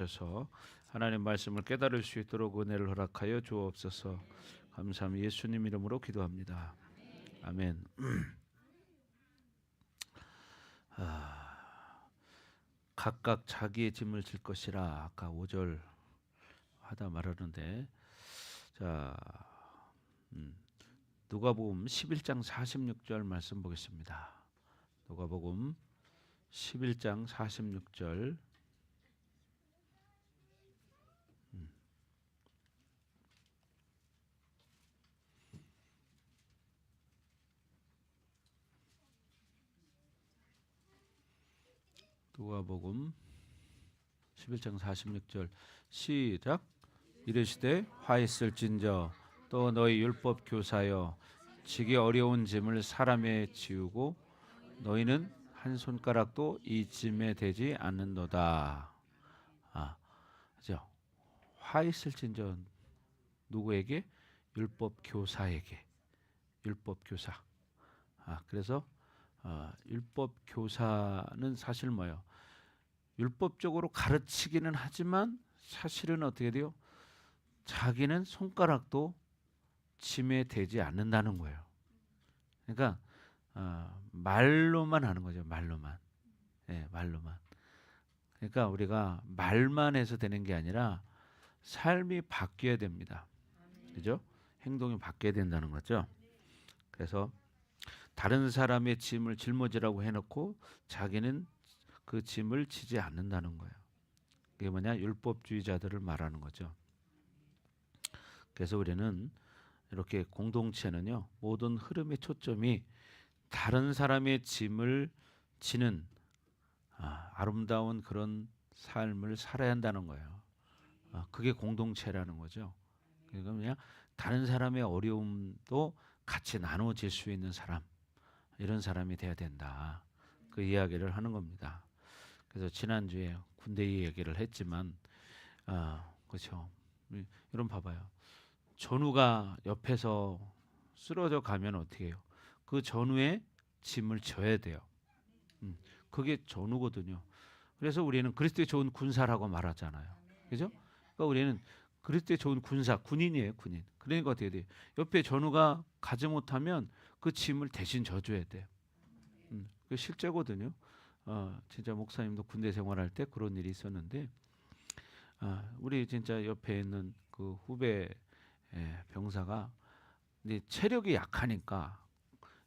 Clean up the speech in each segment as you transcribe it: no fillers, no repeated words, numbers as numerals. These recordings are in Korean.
서 하나님 말씀을 깨달을 수 있도록 은혜를 허락하여 주옵소서. 감사합니다. 예수님 이름으로 기도합니다. 아멘. 각각 자기의 짐을 질 것이라 아까 5절 하다 말하는데, 자 누가복음 11장 46절 말씀 보겠습니다. 누가복음 11장 46절. 누가복음 11장 46절 시작. 이르시되 화 있을진저 또 너희 율법 교사여 지기 어려운 짐을 사람에 지우고 너희는 한 손가락도 이 짐에 대지 않는도다. 그죠? 화 있을진저 누구에게? 율법 교사에게. 율법 교사. 그래서 율법 교사는 사실 뭐예요? 율법적으로 가르치기는 하지만 사실은 어떻게 돼요? 자기는 손가락도 짐에 대지 않는다는 거예요. 그러니까 말로만 하는 거죠. 말로만. 네, 말로만. 그러니까 우리가 말만 해서 되는 게 아니라 삶이 바뀌어야 됩니다. 그죠? 행동이 바뀌어야 된다는 거죠. 그래서 다른 사람의 짐을 짊어지라고 해놓고 자기는 그 짐을 지지 않는다는 거예요. 그게 뭐냐? 율법주의자들을 말하는 거죠. 그래서 우리는 이렇게 공동체는요, 모든 흐름의 초점이 다른 사람의 짐을 지는 아름다운 그런 삶을 살아야 한다는 거예요. 그게 공동체라는 거죠. 그러니까 그냥 다른 사람의 어려움도 같이 나눠질 수 있는 사람, 이런 사람이 돼야 된다. 그 이야기를 하는 겁니다. 그래서 지난주에 군대 얘기를 했지만, 그렇죠. 여러분 봐봐요. 전우가 옆에서 쓰러져 가면 어떻게 해요? 그 전우의 짐을 져야 돼요. 그게 전우거든요. 그래서 우리는 그리스도의 좋은 군사라고 말하잖아요. 그죠? 그러니까 우리는 그리스도의 좋은 군사, 군인이에요, 군인. 그러니까 어떻게 돼요? 옆에 전우가 가지 못하면 그 짐을 대신 져줘야 돼요. 그 실제거든요. 진짜 목사님도 군대 생활할 때 그런 일이 있었는데, 우리 진짜 옆에 있는 그 후배 병사가 이제 체력이 약하니까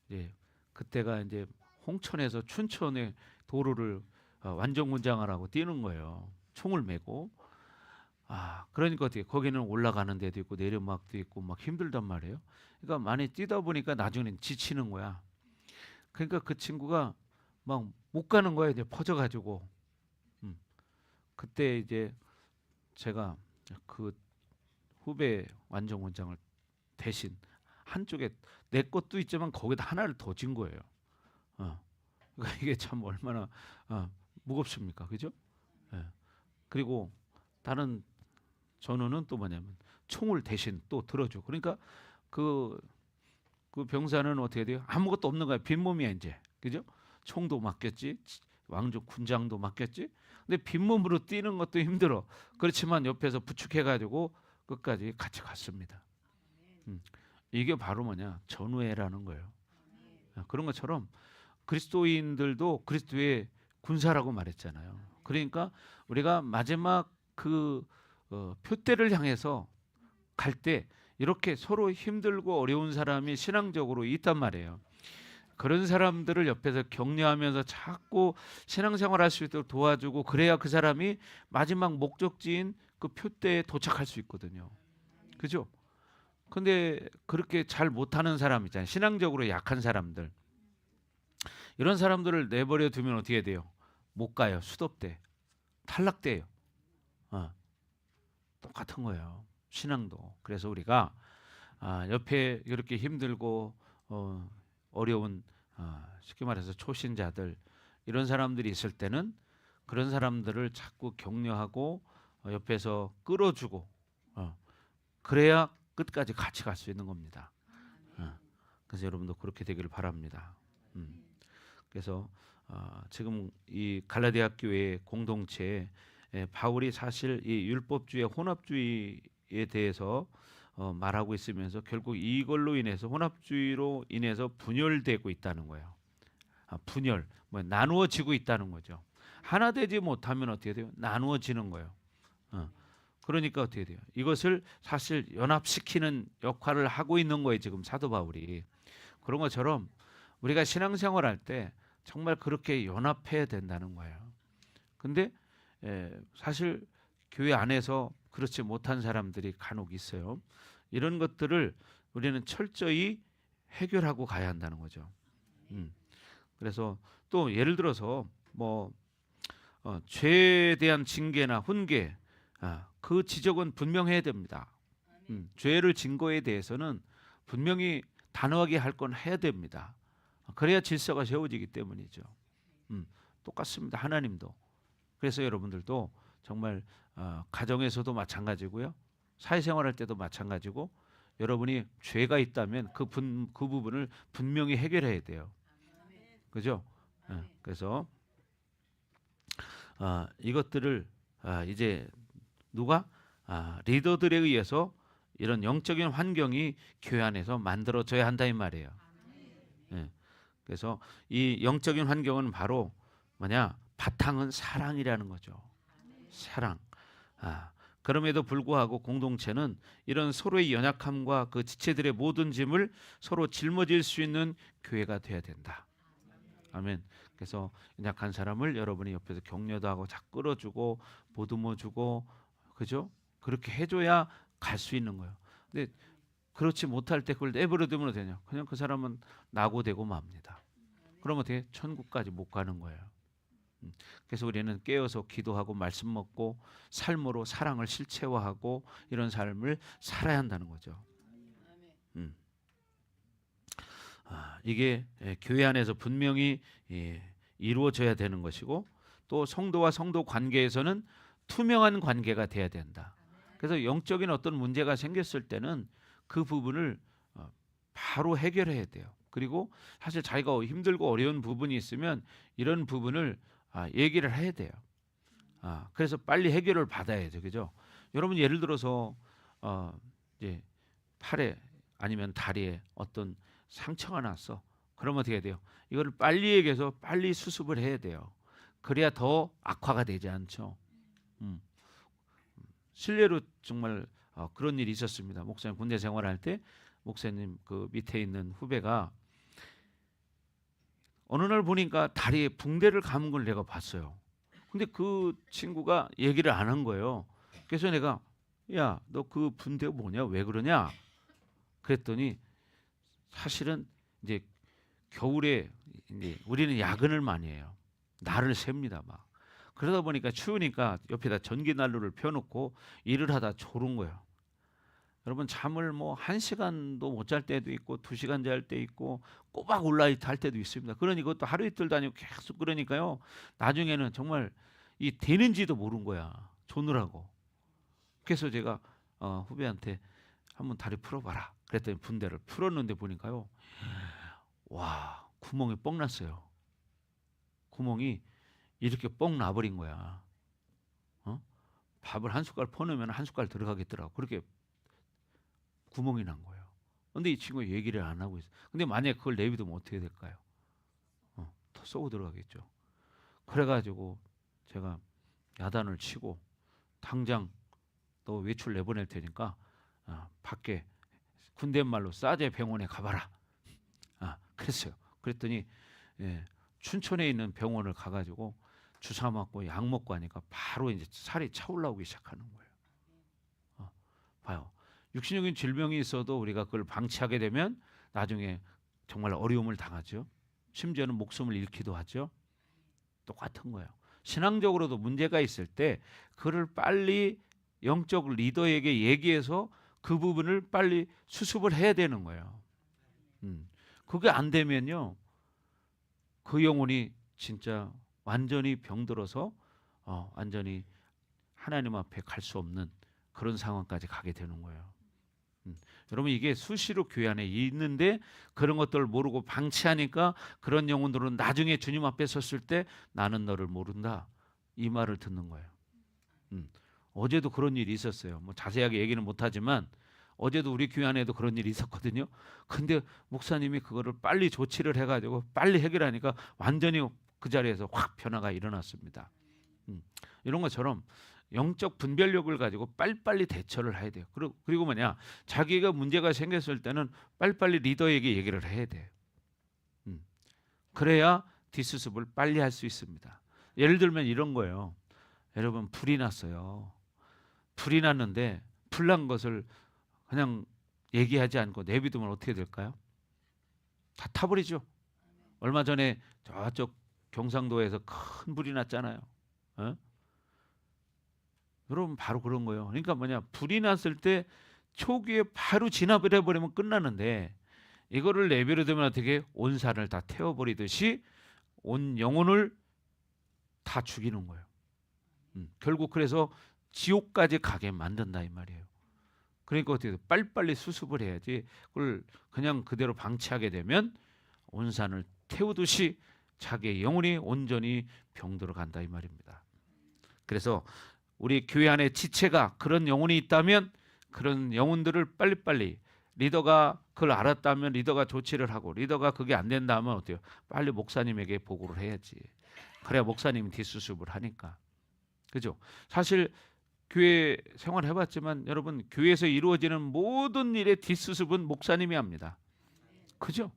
이제 그때가 이제 홍천에서 춘천의 도로를 완전군장하라고 뛰는 거예요. 총을 메고. 그러니까 어떻게 거기는 올라가는 데도 있고 내리막도 있고 막 힘들단 말이에요. 그러니까 많이 뛰다 보니까 나중에는 지치는 거야. 그러니까 그 친구가 막 못 가는 거야. 이제 퍼져가지고. 그때 이제 제가 그 후배 완전군장을 대신 한쪽에 내 것도 있지만 거기다 하나를 더 진 거예요. 그러니까 이게 참 얼마나 무겁습니까, 그죠? 예. 그리고 다른 전우는 또 뭐냐면 총을 대신 또 들어줘. 그러니까 그, 그 병사는 어떻게 돼요? 아무것도 없는 거야. 빈몸이야 이제, 그죠? 총도 맡겼지, 왕족 군장도 맡겼지. 근데 빈몸으로 뛰는 것도 힘들어. 그렇지만 옆에서 부축해가지고 끝까지 같이 갔습니다. 이게 바로 뭐냐? 전우애라는 거예요. 그런 것처럼 그리스도인들도 그리스도의 군사라고 말했잖아요. 그러니까 우리가 마지막 그 표대를 향해서 갈 때 이렇게 서로 힘들고 어려운 사람이 신앙적으로 있단 말이에요. 그런 사람들을 옆에서 격려하면서 자꾸 신앙생활할 수 있도록 도와주고, 그래야 그 사람이 마지막 목적지인 그 표대에 도착할 수 있거든요. 그죠? 근데 그렇게 잘 못하는 사람 있잖아요. 신앙적으로 약한 사람들. 이런 사람들을 내버려 두면 어떻게 돼요? 못 가요. 수도대. 탈락돼요. 똑같은 거예요. 신앙도. 그래서 우리가 옆에 이렇게 힘들고 어려운 쉽게 말해서 초신자들, 이런 사람들이 있을 때는 그런 사람들을 자꾸 격려하고 옆에서 끌어주고, 그래야 끝까지 같이 갈 수 있는 겁니다. 그래서 여러분도 그렇게 되기를 바랍니다. 그래서 지금 이 갈라디아 교회 공동체에 바울이 사실 이 율법주의, 혼합주의에 대해서 말하고 있으면서 결국 이걸로 인해서 혼합주의로 인해서 분열되고 있다는 거예요. 분열, 뭐 나누어지고 있다는 거죠. 하나 되지 못하면 어떻게 돼요? 나누어지는 거예요. 그러니까 어떻게 돼요? 이것을 사실 연합시키는 역할을 하고 있는 거예요. 지금 사도 바울이. 그런 것처럼 우리가 신앙생활할 때 정말 그렇게 연합해야 된다는 거예요. 근데 사실 교회 안에서 그렇지 못한 사람들이 간혹 있어요. 이런 것들을 우리는 철저히 해결하고 가야 한다는 거죠. 그래서 또 예를 들어서 뭐 죄에 대한 징계나 훈계, 그 지적은 분명해야 됩니다. 죄를 진 거에 대해서는 분명히 단호하게 할 건 해야 됩니다. 그래야 질서가 세워지기 때문이죠. 똑같습니다. 하나님도. 그래서 여러분들도 정말 가정에서도 마찬가지고요. 사회생활할 때도 마찬가지고 여러분이 죄가 있다면 그 부분을 분명히 해결해야 돼요. 그죠? 그래서 이것들을 이제 누가 리더들에 의해서 이런 영적인 환경이 교회 안에서 만들어져야 한다 이 말이에요. 그래서 이 영적인 환경은 바로 뭐냐? 바탕은 사랑이라는 거죠. 사랑. 그럼에도 불구하고 공동체는 이런 서로의 연약함과 그 지체들의 모든 짐을 서로 짊어질 수 있는 교회가 돼야 된다. 아멘. 그래서 연약한 사람을 여러분이 옆에서 격려도 하고 자 끌어주고 보듬어주고, 그죠? 그렇게 해줘야 갈 수 있는 거예요. 근데 그렇지 못할 때 그걸 내버려두면 되냐? 그냥 그 사람은 낙오되고 맙니다. 그러면 어떻게 천국까지 못 가는 거예요. 그래서 우리는 깨어서 기도하고 말씀 먹고 삶으로 사랑을 실체화하고 이런 삶을 살아야 한다는 거죠. 이게 교회 안에서 분명히 이루어져야 되는 것이고, 또 성도와 성도 관계에서는 투명한 관계가 돼야 된다. 그래서 영적인 어떤 문제가 생겼을 때는 그 부분을 바로 해결해야 돼요. 그리고 사실 자기가 힘들고 어려운 부분이 있으면 이런 부분을 얘기를 해야 돼요. 그래서 빨리 해결을 받아야죠. 그죠? 여러분 예를 들어서 이제 팔에 아니면 다리에 어떤 상처가 났어. 그러면 어떻게 해야 돼요? 이거를 빨리 얘기해서 빨리 수습을 해야 돼요. 그래야 더 악화가 되지 않죠. 실례로 정말 그런 일이 있었습니다. 목사님 군대 생활할 때 목사님 그 밑에 있는 후배가 어느 날 보니까 다리에 붕대를 감은 걸 내가 봤어요. 근데 그 친구가 얘기를 안 한 거예요. 그래서 내가 야, 너 그 붕대 뭐냐? 왜 그러냐? 그랬더니 사실은 이제 겨울에 이제 우리는 야근을 많이 해요. 날을 셉니다 막. 그러다 보니까 추우니까 옆에다 전기 난로를 펴놓고 일을 하다 졸은 거예요. 여러분 잠을 뭐 1시간도 못 잘 때도 있고 2시간 잘 때 있고 꼬박 온라이트 할 때도 있습니다. 그러니 그것도 하루 이틀 다니고 계속 그러니까요. 나중에는 정말 이 되는지도 모른 거야. 조느라고. 그래서 제가 후배한테 한번 다리 풀어봐라. 그랬더니 분대를 풀었는데 보니까요. 와, 구멍이 뻥 났어요. 구멍이 이렇게 뻥 나버린 거야. 밥을 한 숟갈 퍼내면 한 숟갈 들어가겠더라고. 그렇게 구멍이 난 거예요. 근데 이 친구가 얘기를 안 하고 있어. 근데 만약에 그걸 내비두면 어떻게 될까요? 더 쏘고 들어가겠죠. 그래가지고 제가 야단을 치고 당장 너 외출 내보낼 테니까 밖에 군대 말로 싸제 병원에 가봐라. 그랬어요. 그랬더니 춘천에 있는 병원을 가가지고 주사 맞고 약 먹고 하니까 바로 이제 살이 차올라오기 시작하는 거예요. 봐요. 육신적인 질병이 있어도 우리가 그걸 방치하게 되면 나중에 정말 어려움을 당하죠. 심지어는 목숨을 잃기도 하죠. 똑같은 거예요. 신앙적으로도 문제가 있을 때 그를 빨리 영적 리더에게 얘기해서 그 부분을 빨리 수습을 해야 되는 거예요. 그게 안 되면요, 그 영혼이 진짜 완전히 병들어서 완전히 하나님 앞에 갈 수 없는 그런 상황까지 가게 되는 거예요. 여러분 이게 수시로 교회 안에 있는데 그런 것들을 모르고 방치하니까 그런 영혼들은 나중에 주님 앞에 섰을 때 나는 너를 모른다 이 말을 듣는 거예요. 어제도 그런 일이 있었어요. 뭐 자세하게 얘기는 못하지만 어제도 우리 교회 안에도 그런 일이 있었거든요. 근데 목사님이 그거를 빨리 조치를 해가지고 빨리 해결하니까 완전히 그 자리에서 확 변화가 일어났습니다. 이런 것처럼 영적 분별력을 가지고 빨리빨리 대처를 해야 돼요. 그리고 뭐냐, 자기가 문제가 생겼을 때는 빨리빨리 리더에게 얘기를 해야 돼요. 그래야 뒷수습을 빨리 할 수 있습니다. 예를 들면 이런 거예요. 여러분, 불이 났어요. 불이 났는데 불난 것을 그냥 얘기하지 않고 내비두면 어떻게 될까요? 다 타버리죠. 얼마 전에 저쪽 경상도에서 큰 불이 났잖아요. 어? 여러분, 바로 그런 거예요. 그러니까 뭐냐, 불이 났을 때 초기에 바로 진압을 해버리면 끝나는데 이거를 내버려두면 어떻게 온 산을 다 태워버리듯이 온 영혼을 다 죽이는 거예요. 결국 그래서 지옥까지 가게 만든다 이 말이에요. 그러니까 어떻게 빨리빨리 수습을 해야지. 그걸 그냥 그대로 방치하게 되면 온 산을 태우듯이 자기의 영혼이 온전히 병들어 간다 이 말입니다. 그래서 우리 교회 안에 지체가 그런 영혼이 있다면 그런 영혼들을 빨리빨리, 리더가 그걸 알았다면 리더가 조치를 하고, 리더가 그게 안 된다면 어때요? 빨리 목사님에게 보고를 해야지. 그래야 목사님이 뒷수습을 하니까. 그죠? 사실 교회 생활 해봤지만 여러분, 교회에서 이루어지는 모든 일의 뒷수습은 목사님이 합니다. 그죠?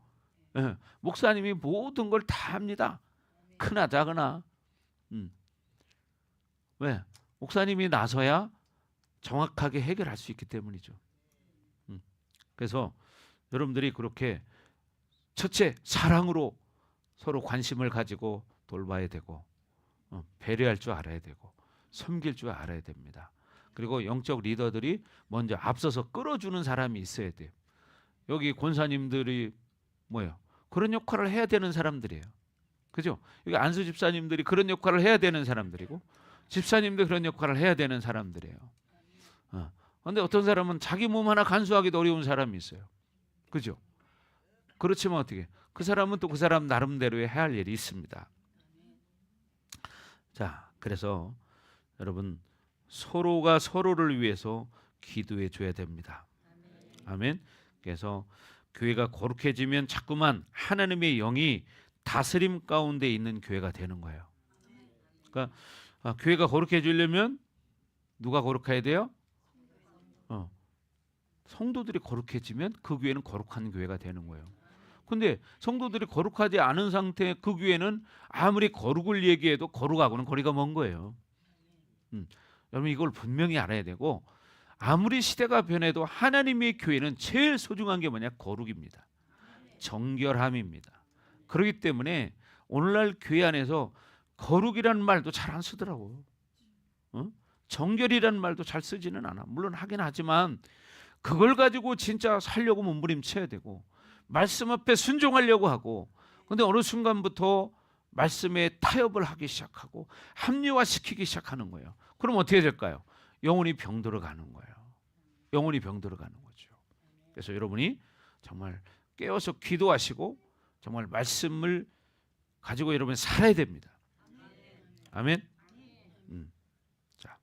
네. 목사님이 모든 걸 다 합니다. 크나 작으나. 왜? 목사님이 나서야 정확하게 해결할 수 있기 때문이죠. 그래서 여러분들이 그렇게 첫째, 사랑으로 서로 관심을 가지고 돌봐야 되고, 배려할 줄 알아야 되고, 섬길 줄 알아야 됩니다. 그리고 영적 리더들이 먼저 앞서서 끌어주는 사람이 있어야 돼요. 여기 권사님들이 뭐예요? 그런 역할을 해야 되는 사람들이에요. 그죠? 여기 안수 집사님들이 그런 역할을 해야 되는 사람들이고, 집사님도 그런 역할을 해야 되는 사람들이에요. 그런데 어떤 사람은 자기 몸 하나 간수하기도 어려운 사람이 있어요. 그죠? 그렇지만 어떻게? 그 사람은 또 그 사람 나름대로의 해야 할 일이 있습니다. 자, 그래서 여러분, 서로가 서로를 위해서 기도해 줘야 됩니다. 아멘. 그래서 교회가 거룩해지면 자꾸만 하나님의 영이 다스림 가운데 있는 교회가 되는 거예요. 그러니까 교회가 거룩해지려면 누가 거룩해야 돼요? 성도들이 거룩해지면 그 교회는 거룩한 교회가 되는 거예요. 근데 성도들이 거룩하지 않은 상태의 그 교회는 아무리 거룩을 얘기해도 거룩하고는 거리가 먼 거예요. 여러분, 이걸 분명히 알아야 되고, 아무리 시대가 변해도 하나님의 교회는 제일 소중한 게 뭐냐? 거룩입니다. 정결함입니다. 그렇기 때문에 오늘날 교회 안에서 거룩이라는 말도 잘 안 쓰더라고요. 정결이라는 말도 잘 쓰지는 않아. 물론 하긴 하지만 그걸 가지고 진짜 살려고 몸부림쳐야 되고, 말씀 앞에 순종하려고 하고, 근데 어느 순간부터 말씀에 타협을 하기 시작하고 합리화시키기 시작하는 거예요. 그럼 어떻게 될까요? 영혼이 병들어 가는 거예요. 영혼이 병들어 가는 거죠. 그래서 여러분이 정말 깨어서 기도하시고 정말 말씀을 가지고 여러분 살아야 됩니다. 아멘. 자,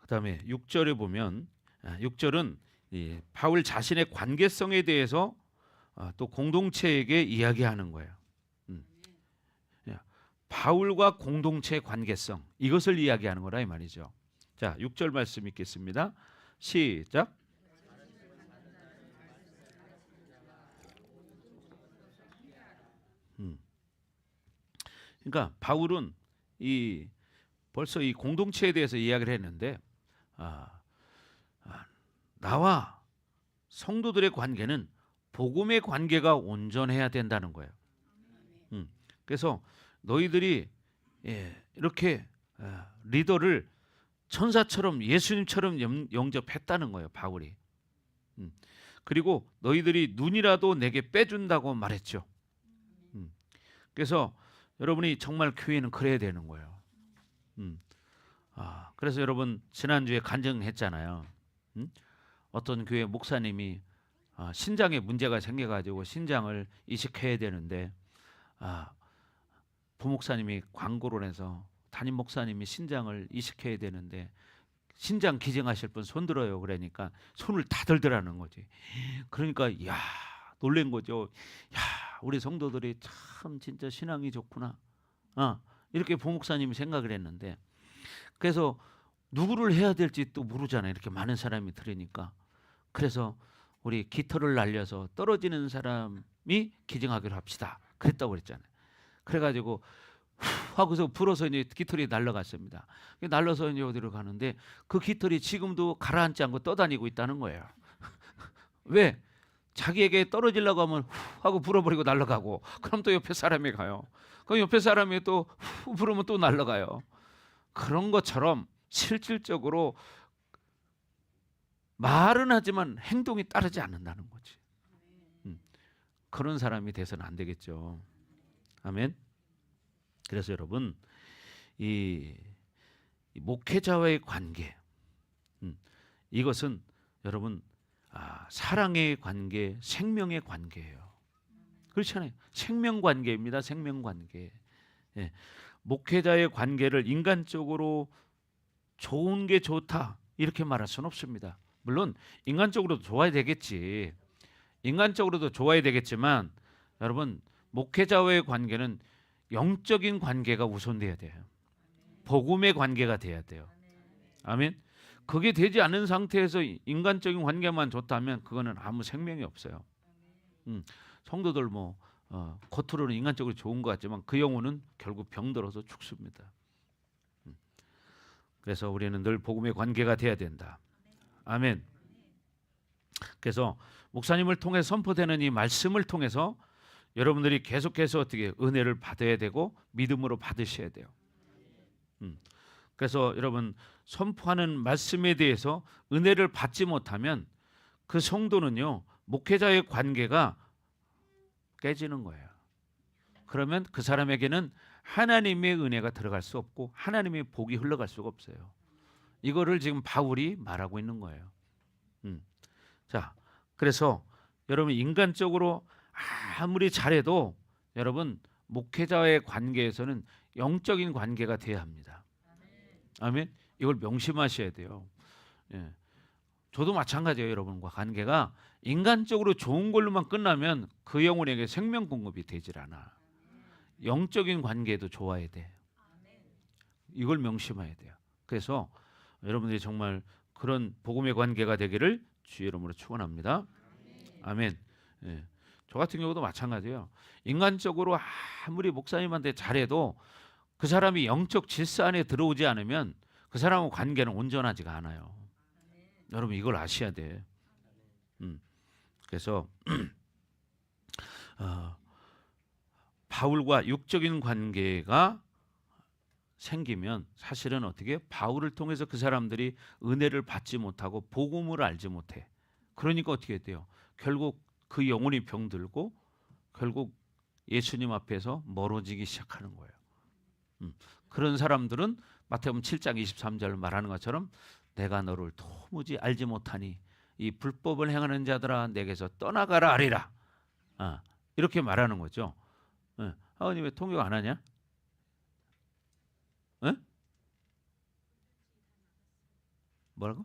그다음에 6절에 보면, 6절은 바울 자신의 관계성에 대해서 또 공동체에게 이야기하는 거예요. 바울과 공동체의 관계성, 이것을 이야기하는 거라 이 말이죠. 자, 6절 말씀 읽겠습니다. 시작. 그러니까 바울은 벌써 이 공동체에 대해서 이야기를 했는데, 나와 성도들의 관계는 복음의 관계가 온전해야 된다는 거예요. 그래서 너희들이 이렇게 리더를 천사처럼 예수님처럼 영접했다는 거예요, 바울이. 그리고 너희들이 눈이라도 내게 빼준다고 말했죠. 그래서 여러분이 정말 교회는 그래야 되는 거예요. 그래서 여러분, 지난주에 간증했잖아요. 어떤 교회 목사님이 신장에 문제가 생겨가지고 신장을 이식해야 되는데 부목사님이 광고를 해서 담임 목사님이 신장을 이식해야 되는데 신장 기증하실 분 손 들어요. 그러니까 손을 다 들더라는 거지. 그러니까 야 놀란 거죠. 야 우리 성도들이 참 진짜 신앙이 좋구나. 이렇게 부목사님이 생각을 했는데, 그래서 누구를 해야 될지 또 모르잖아요. 이렇게 많은 사람이 들으니까. 그래서 우리 깃털을 날려서 떨어지는 사람이 기증하기로 합시다. 그랬다고 그랬잖아요. 그래가지고 후 하고서 불어서 이제 깃털이 날아갔습니다. 날라서 이제 어디로 가는데 그 깃털이 지금도 가라앉지 않고 떠다니고 있다는 거예요. 왜? 자기에게 떨어지려고 하면 후 하고 불어버리고 날아가고, 그럼 또 옆에 사람이 가요. 그럼 옆에 사람이 또 후 불으면 또 날아가요. 그런 것처럼 실질적으로 말은 하지만 행동이 따르지 않는다는 거지. 그런 사람이 돼서는 안 되겠죠. 아멘. 그래서 여러분, 이 목회자와의 관계, 이것은 여러분 사랑의 관계, 생명의 관계예요. 그렇잖아요. 생명 관계입니다. 생명 관계. 예. 목회자의 관계를 인간적으로 좋은 게 좋다 이렇게 말할 수는 없습니다. 물론 인간적으로도 좋아야 되겠지. 인간적으로도 좋아야 되겠지만 여러분, 목회자와의 관계는 영적인 관계가 우선돼야 돼요. 복음의 관계가 돼야 돼요. 아멘. 그게 되지 않은 상태에서 인간적인 관계만 좋다면 그거는 아무 생명이 없어요. 성도들 겉으로는 인간적으로 좋은 것 같지만 그 영혼은 결국 병들어서 죽습니다. 그래서 우리는 늘 복음의 관계가 돼야 된다. 아멘. 그래서 목사님을 통해 선포되는 이 말씀을 통해서 여러분들이 계속해서 어떻게 은혜를 받아야 되고 믿음으로 받으셔야 돼요. 그래서 여러분, 선포하는 말씀에 대해서 은혜를 받지 못하면 그 성도는요, 목회자의 관계가 깨지는 거예요. 그러면 그 사람에게는 하나님의 은혜가 들어갈 수 없고 하나님의 복이 흘러갈 수가 없어요. 이거를 지금 바울이 말하고 있는 거예요. 자, 그래서 여러분, 인간적으로 아무리 잘해도 여러분, 목회자와의 관계에서는 영적인 관계가 돼야 합니다. 아멘. 이걸 명심하셔야 돼요. 예. 저도 마찬가지예요. 여러분과 관계가 인간적으로 좋은 걸로만 끝나면 그 영혼에게 생명 공급이 되질 않아. 영적인 관계도 좋아야 돼. 이걸 명심해야 돼요. 그래서 여러분들이 정말 그런 복음의 관계가 되기를 주의 이름으로 축원합니다. 아멘. 예. 저 같은 경우도 마찬가지예요. 인간적으로 아무리 목사님한테 잘해도 그 사람이 영적 질서 안에 들어오지 않으면 그 사람과 관계는 온전하지가 않아요. 여러분, 이걸 아셔야 돼. 그래서 바울과 육적인 관계가 생기면 사실은 어떻게 바울을 통해서 그 사람들이 은혜를 받지 못하고 복음을 알지 못해. 그러니까 어떻게 돼요? 결국 그 영혼이 병들고 결국 예수님 앞에서 멀어지기 시작하는 거예요. 그런 사람들은 마태복음 7장 23절 말하는 것처럼 내가 너를 도무지 알지 못하니 이 불법을 행하는 자들아 내게서 떠나가라 하리라. 이렇게 말하는 거죠. 아버님 왜 통역 안 하냐? 뭐라고?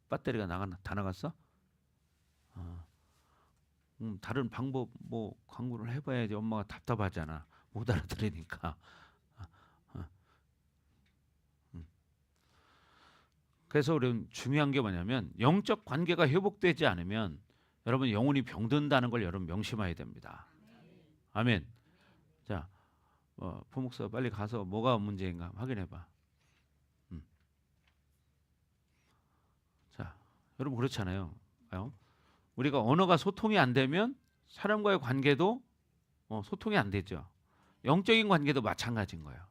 배터리가 다 나갔어? 다른 방법 광고를 해봐야지. 엄마가 답답하잖아. 못 알아들으니까. 그래서 우리는 중요한 게 뭐냐면 영적 관계가 회복되지 않으면 여러분 영혼이 병든다는 걸 여러분 명심해야 됩니다. 아멘. 자, 부목사 빨리 가서 뭐가 문제인가 확인해봐. 자, 여러분 그렇잖아요. 우리가 언어가 소통이 안 되면 사람과의 관계도 소통이 안 되죠. 영적인 관계도 마찬가지인 거예요.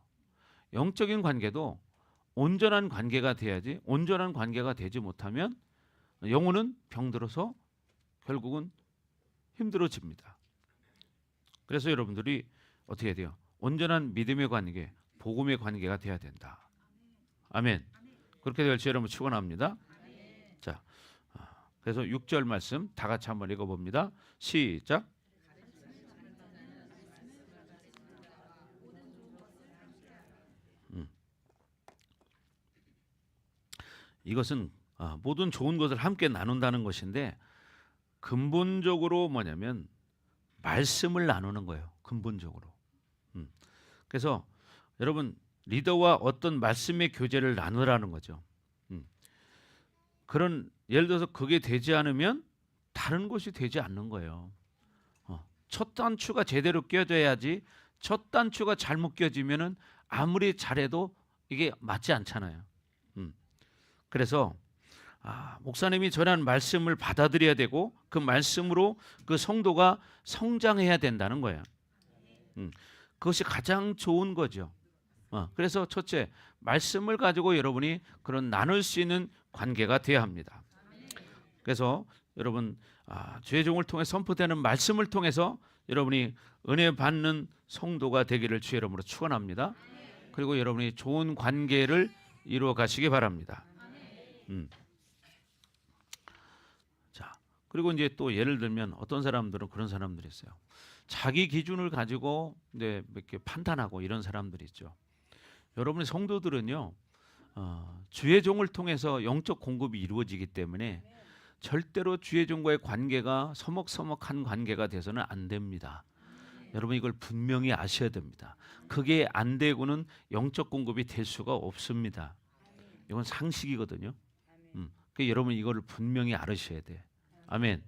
영적인 관계도 온전한 관계가 돼야지, 온전한 관계가 되지 못하면 영혼은 병들어서 결국은 힘들어집니다. 그래서 여러분들이 어떻게 해야 돼요? 온전한 믿음의 관계, 복음의 관계가 돼야 된다. 아멘. 그렇게 될지 여러분 축원합니다. 자, 그래서 6절 말씀 다 같이 한번 읽어봅니다. 시작. 이것은 모든 좋은 것을 함께 나눈다는 것인데 근본적으로 뭐냐면 말씀을 나누는 거예요. 근본적으로. 그래서 여러분 리더와 어떤 말씀의 교제를 나누라는 거죠. 그런 예를 들어서 그게 되지 않으면 다른 것이 되지 않는 거예요. 첫 단추가 제대로 껴져야지 첫 단추가 잘못 껴지면은 아무리 잘해도 이게 맞지 않잖아요. 그래서 목사님이 전한 말씀을 받아들여야 되고 그 말씀으로 그 성도가 성장해야 된다는 거예요. 그것이 가장 좋은 거죠. 그래서 첫째, 말씀을 가지고 여러분이 그런 나눌 수 있는 관계가 되어야 합니다. 그래서 여러분 주의 종을 통해 선포되는 말씀을 통해서 여러분이 은혜 받는 성도가 되기를 주의 이름으로 축원합니다. 그리고 여러분이 좋은 관계를 이루어 가시기 바랍니다. 자, 그리고 이제 또 예를 들면 어떤 사람들은 그런 사람들이 있어요. 자기 기준을 가지고 이제 이렇게 판단하고 이런 사람들이 있죠. 여러분의 성도들은요, 주의 종을 통해서 영적 공급이 이루어지기 때문에 절대로 주의 종과의 관계가 서먹서먹한 관계가 돼서는 안 됩니다. 여러분 이걸 분명히 아셔야 됩니다. 그게 안 되고는 영적 공급이 될 수가 없습니다. 이건 상식이거든요. 그러니까 여러분 이거를 분명히 알으셔야 돼. 아멘.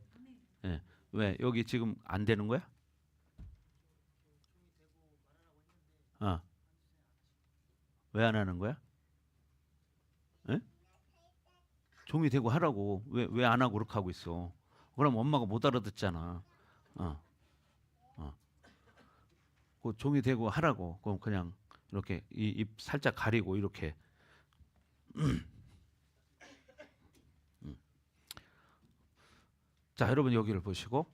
네. 왜 여기 지금 안 되는 거야? 왜 안 하는 거야? 에? 종이 되고 하라고. 왜 안 하고 그렇게 하고 있어? 그럼 엄마가 못 알아듣잖아. 그 종이 되고 하라고. 그럼 그냥 이렇게 입 살짝 가리고 이렇게. 자, 여러분 여기를 보시고.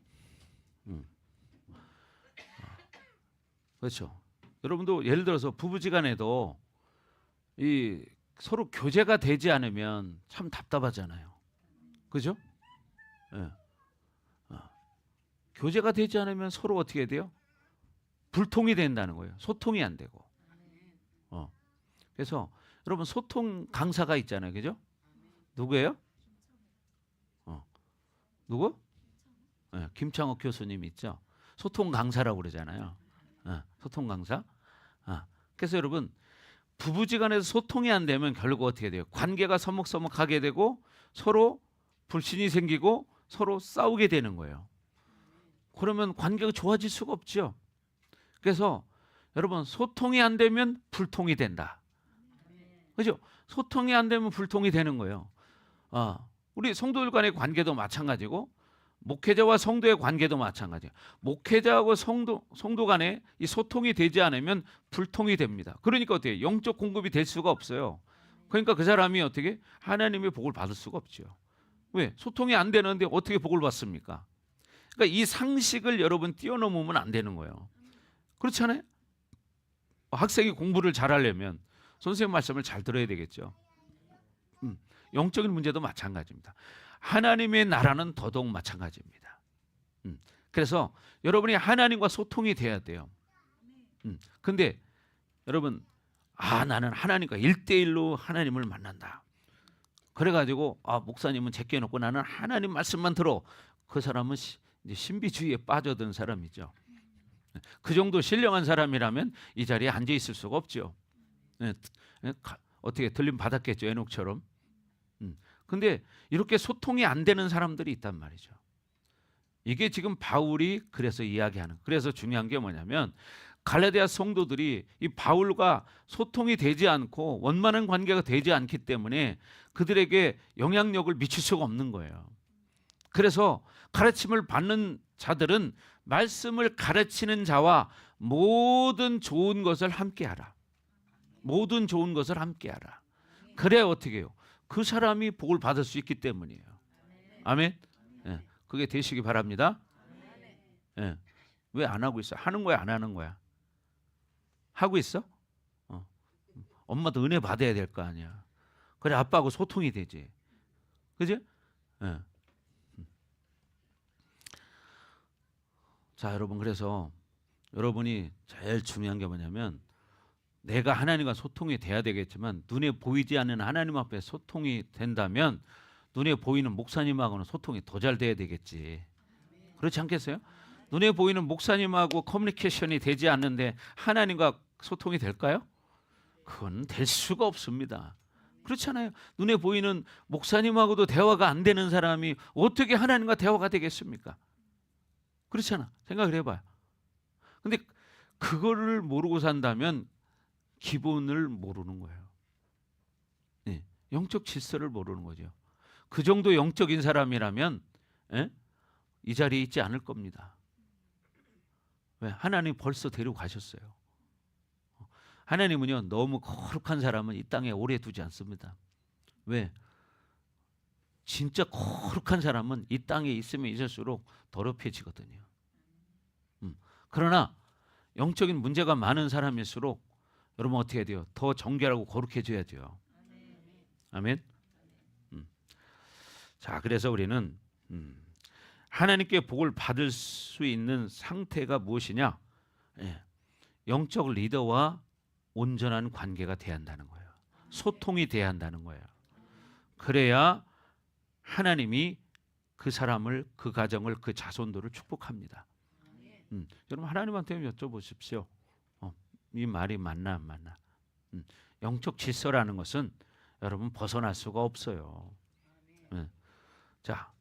그렇죠. 여러분도 예를 들어서 부부지간에도 이 서로 교제가 되지 않으면 참 답답하잖아요. 그죠? 예. 교제가 되지 않으면 서로 어떻게 돼요? 불통이 된다는 거예요. 소통이 안 되고. 그래서 여러분 소통 강사가 있잖아요. 그죠? 누구예요? 누구? 예, 김창옥 교수님 있죠. 소통 강사라고 그러잖아요. 소통 강사. 그래서 여러분 부부지간에서 소통이 안 되면 결국 어떻게 돼요? 관계가 서먹서먹하게 되고 서로 불신이 생기고 서로 싸우게 되는 거예요. 그러면 관계가 좋아질 수가 없죠. 그래서 여러분 소통이 안 되면 불통이 된다. 그죠? 소통이 안 되면 불통이 되는 거예요. 우리 성도들 간의 관계도 마찬가지고 목회자와 성도의 관계도 마찬가지예요. 목회자하고 성도 간에 이 소통이 되지 않으면 불통이 됩니다. 그러니까 어떻게 영적 공급이 될 수가 없어요. 그러니까 그 사람이 어떻게 하나님의 복을 받을 수가 없죠. 왜? 소통이 안 되는데 어떻게 복을 받습니까? 그러니까 이 상식을 여러분 뛰어넘으면 안 되는 거예요. 그렇잖아요? 학생이 공부를 잘하려면 선생님 말씀을 잘 들어야 되겠죠. 영적인 문제도 마찬가지입니다. 하나님의 나라는 더더욱 마찬가지입니다. 그래서 여러분이 하나님과 소통이 돼야 돼요. 근데 여러분 나는 하나님과 1대1로 하나님을 만난다. 그래가지고 목사님은 제껴놓고 나는 하나님 말씀만 들어. 그 사람은 이제 신비주의에 빠져든 사람이죠. 그 정도 신령한 사람이라면 이 자리에 앉아 있을 수가 없죠. 어떻게 들림 받았겠죠, 에녹처럼. 근데 이렇게 소통이 안 되는 사람들이 있단 말이죠. 이게 지금 바울이 그래서 이야기하는. 그래서 중요한 게 뭐냐면 갈라디아 성도들이 이 바울과 소통이 되지 않고 원만한 관계가 되지 않기 때문에 그들에게 영향력을 미칠 수가 없는 거예요. 그래서 가르침을 받는 자들은 말씀을 가르치는 자와 모든 좋은 것을 함께하라. 모든 좋은 것을 함께하라. 그래 어떻게 해요? 그 사람이 복을 받을 수 있기 때문이에요. 아멘. 예, 그게 되시기 바랍니다. 예, 왜 안 하고 있어? 하는 거야, 안 하는 거야? 하고 있어? 엄마도 은혜 받아야 될 거 아니야. 그래 아빠하고 소통이 되지. 그지? 예. 자, 여러분 그래서 여러분이 제일 중요한 게 뭐냐면 내가 하나님과 소통이 돼야 되겠지만 눈에 보이지 않는 하나님 앞에 소통이 된다면 눈에 보이는 목사님하고는 소통이 더 잘 돼야 되겠지. 그렇지 않겠어요? 눈에 보이는 목사님하고 커뮤니케이션이 되지 않는데 하나님과 소통이 될까요? 그건 될 수가 없습니다. 그렇잖아요. 눈에 보이는 목사님하고도 대화가 안 되는 사람이 어떻게 하나님과 대화가 되겠습니까? 그렇잖아. 생각을 해봐요. 근데 그거를 모르고 산다면 기본을 모르는 거예요. 네, 영적 질서를 모르는 거죠. 그 정도 영적인 사람이라면 이 자리에 있지 않을 겁니다. 왜? 하나님 벌써 데리고 가셨어요. 하나님은요, 너무 거룩한 사람은 이 땅에 오래 두지 않습니다. 왜? 진짜 거룩한 사람은 이 땅에 있으면 있을수록 더럽혀지거든요. 그러나 영적인 문제가 많은 사람일수록 여러분 어떻게 해야 돼요? 더 정결하고 거룩해져야 돼요. 아멘. 자, 그래서 우리는 하나님께 복을 받을 수 있는 상태가 무엇이냐? 영적 리더와 온전한 관계가 돼야 한다는 거예요. 소통이 돼야 한다는 거예요. 그래야 하나님이 그 사람을, 그 가정을, 그 자손들을 축복합니다. 여러분 하나님한테 여쭤보십시오. 이 말이 맞나 안 맞나? 영적 질서라는 것은 여러분 벗어날 수가 없어요. 자,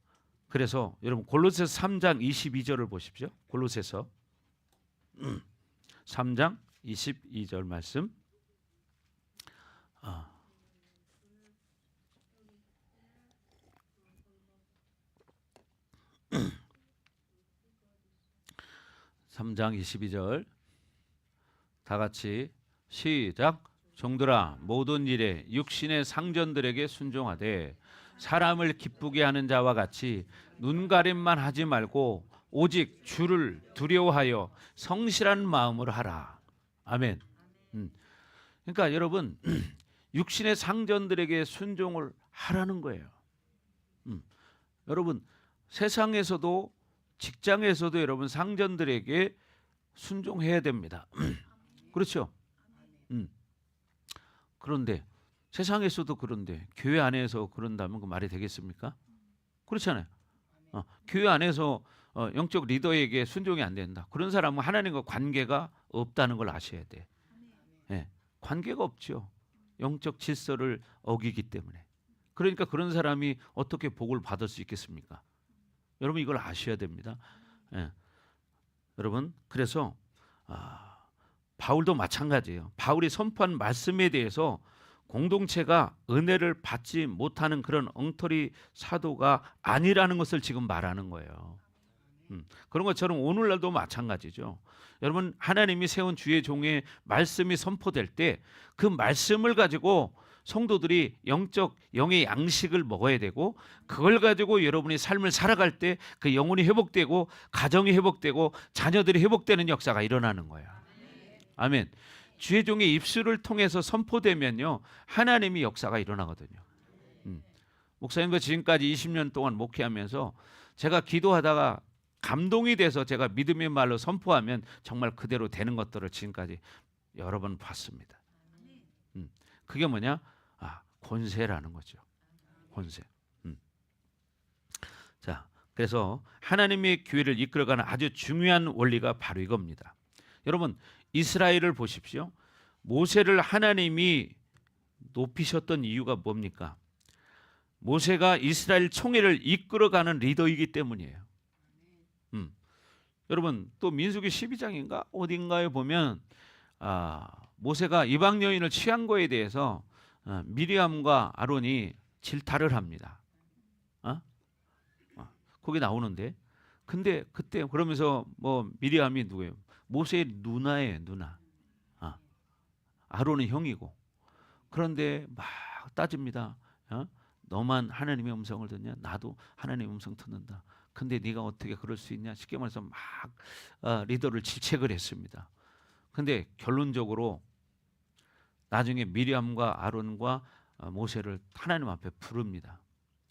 그래서 여러분 골로새서 3장 22절을 보십시오. 골로새서 3장 22절 말씀. (3장 22절) 다 같이 시작. 종들아 모든 일에 육신의 상전들에게 순종하되 사람을 기쁘게 하는 자와 같이 눈가림만 하지 말고 오직 주를 두려워하여 성실한 마음으로 하라. 아멘. 그러니까 여러분 육신의 상전들에게 순종을 하라는 거예요. 여러분 세상에서도 직장에서도 여러분 상전들에게 순종해야 됩니다. 그렇죠? 그런데 세상에서도 그런데 교회 안에서 그런다면 그 말이 되겠습니까? 그렇잖아요. 교회 안에서 영적 리더에게 순종이 안 된다. 그런 사람은 하나님과 관계가 없다는 걸 아셔야 돼. 관계가 없죠. 영적 질서를 어기기 때문에. 그러니까 그런 사람이 어떻게 복을 받을 수 있겠습니까? 여러분 이걸 아셔야 됩니다. 여러분 그래서 바울도 마찬가지예요. 바울이 선포한 말씀에 대해서 공동체가 은혜를 받지 못하는 그런 엉터리 사도가 아니라는 것을 지금 말하는 거예요. 그런 것처럼 오늘날도 마찬가지죠. 여러분 하나님이 세운 주의 종의 말씀이 선포될 때 그 말씀을 가지고 성도들이 영의 양식을 먹어야 되고 그걸 가지고 여러분이 삶을 살아갈 때 그 영혼이 회복되고 가정이 회복되고 자녀들이 회복되는 역사가 일어나는 거예요. 아멘. 주의 종의 입술을 통해서 선포되면요 하나님이 역사가 일어나거든요. 목사님과 지금까지 20년 동안 목회하면서 제가 기도하다가 감동이 돼서 제가 믿음의 말로 선포하면 정말 그대로 되는 것들을 지금까지 여러 번 봤습니다. 그게 뭐냐? 권세라는 거죠. 권세. 자, 그래서 하나님의 교회를 이끌어가는 아주 중요한 원리가 바로 이겁니다. 여러분 이스라엘을 보십시오. 모세를 하나님이 높이셨던 이유가 뭡니까? 모세가 이스라엘 총회를 이끌어가는 리더이기 때문이에요. 여러분 또 민수기 12장인가 어딘가에 보면 모세가 이방 여인을 취한 거에 대해서 미리암과 아론이 질타를 합니다. 거기 나오는데 근데 그때 그러면서 뭐 미리암이 누구예요? 모세의 누나예요. 누나. 아론은 형이고. 그런데 막 따집니다. 너만 하나님의 음성을 듣냐? 나도 하나님의 음성 듣는다. 근데 네가 어떻게 그럴 수 있냐? 쉽게 말해서 막 리더를 질책을 했습니다. 근데 결론적으로 나중에 미리암과 아론과 모세를 하나님 앞에 부릅니다.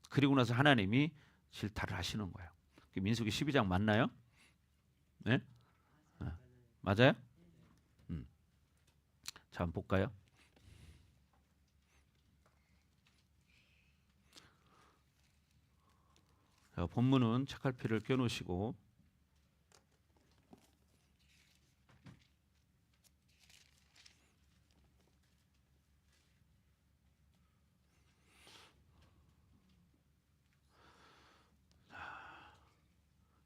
그리고 나서 하나님이 질타를 하시는 거예요. 민수기 12장 맞나요? 네? 맞아요? 자, 한번 볼까요? 자, 본문은 책갈피를 껴놓으시고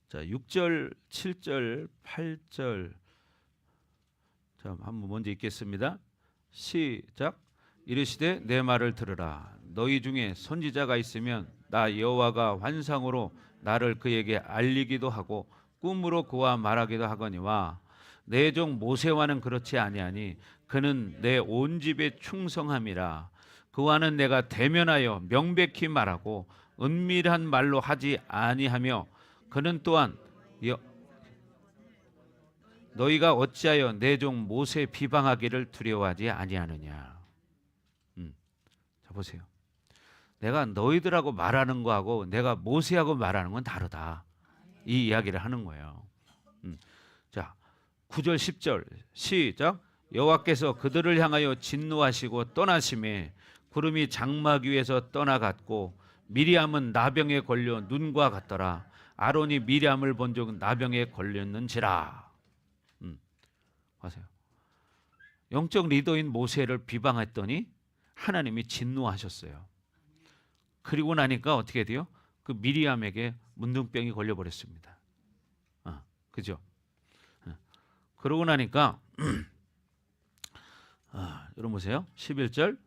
자, 6절, 7절, 8절 자, 한번 먼저 읽겠습니다. 시작. 이르시되 내 말을 들으라. 너희 중에 선지자가 있으면 나 여호와가 환상으로 나를 그에게 알리기도 하고 꿈으로 그와 말하기도 하거니와 내 종 모세와는 그렇지 아니하니 그는 내 온 집에 충성함이라. 그와는 내가 대면하여 명백히 말하고 은밀한 말로 하지 아니하며 그는 또한 너희가 어찌하여 내 종 모세 비방하기를 두려워하지 아니하느냐. 자, 보세요. 내가 너희들하고 말하는 거하고 내가 모세하고 말하는 건 다르다. 이 이야기를 하는 거예요. 자, 9절 10절 시작. 여호와께서 그들을 향하여 진노하시고 떠나심에 구름이 장막 위에서 떠나갔고 미리암은 나병에 걸려 눈과 같더라. 아론이 미리암을 본즉 나병에 걸렸는지라. 보세요. 영적 리더인 모세를 비방했더니 하나님이 진노하셨어요. 그리고 나니까 어떻게 돼요? 그 미리암에게 문둥병이 걸려버렸습니다. 그죠? 그러고 나니까 여러분 보세요. 11절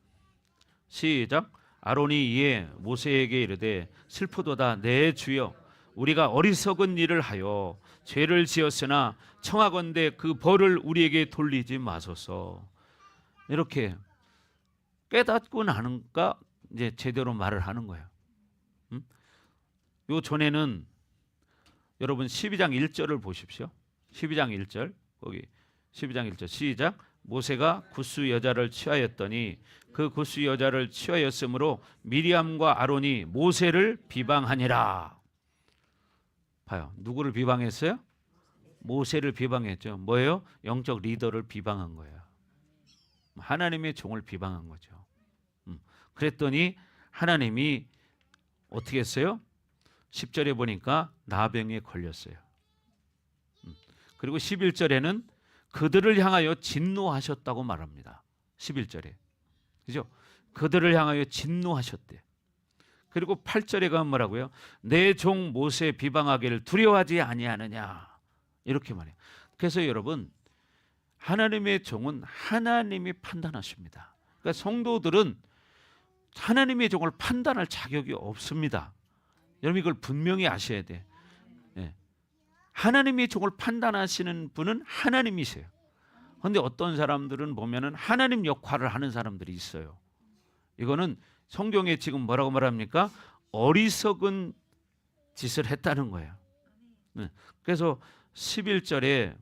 시작. 아론이 이에 모세에게 이르되 슬프도다 내 주여 우리가 어리석은 일을 하여 죄를 지었으나 청하건대 그 벌을 우리에게 돌리지 마소서. 이렇게 깨닫고 나니까 이제 제대로 말을 하는 거예요. 요 전에는 여러분 12장 1절을 보십시오. 12장 1절 거기 12장 1절 시작. 모세가 굿수 여자를 취하였더니 그 굿수 여자를 취하였으므로 미리암과 아론이 모세를 비방하니라. 봐요. 누구를 비방했어요? 모세를 비방했죠. 뭐예요? 영적 리더를 비방한 거예요. 하나님의 종을 비방한 거죠. 그랬더니 하나님이 어떻게 했어요? 10절에 보니까 나병에 걸렸어요. 그리고 11절에는 그들을 향하여 진노하셨다고 말합니다. 11절에. 그죠? 그들을 향하여 진노하셨대. 그리고 8절에 가면 뭐라고요? 내 종 모세 비방하기를 두려워하지 아니하느냐. 이렇게 말해요. 그래서 여러분 하나님의 종은 하나님이 판단하십니다. 그러니까 성도들은 하나님의 종을 판단할 자격이 없습니다. 여러분 이걸 분명히 아셔야 돼. 하나님의 종을 판단하시는 분은 하나님이세요. 그런데 어떤 사람들은 보면은 하나님 역할을 하는 사람들이 있어요. 이거는 성경에 지금 뭐라고 말합니까? 어리석은 짓을 했다는 거예요. 그래서 11절에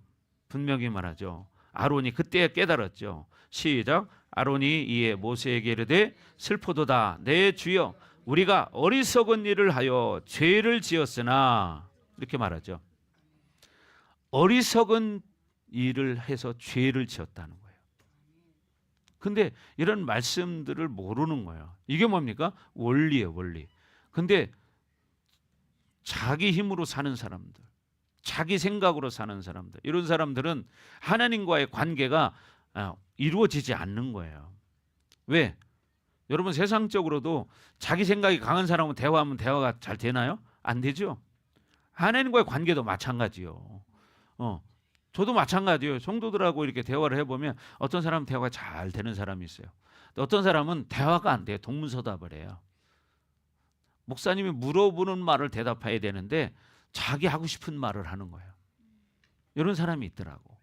분명히 말하죠. 아론이 그때 깨달았죠. 시작. 아론이 이에 모세에게 이르되 슬프도다 내 주여 우리가 어리석은 일을 하여 죄를 지었으나 이렇게 말하죠. 어리석은 일을 해서 죄를 지었다는 거예요. 근데 이런 말씀들을 모르는 거예요. 이게 뭡니까? 원리예요, 원리. 근데 자기 힘으로 사는 사람들, 자기 생각으로 사는 사람들, 이런 사람들은 하나님과의 관계가 이루어지지 않는 거예요. 왜? 여러분 세상적으로도 자기 생각이 강한 사람은 대화하면 대화가 잘 되나요? 안 되죠. 하나님과의 관계도 마찬가지요. 저도 마찬가지예요. 성도들하고 이렇게 대화를 해보면 어떤 사람은 대화가 잘 되는 사람이 있어요. 또 어떤 사람은 대화가 안 돼요. 동문서답을 해요. 목사님이 물어보는 말을 대답해야 되는데 자기 하고 싶은 말을 하는 거예요. 이런 사람이 있더라고.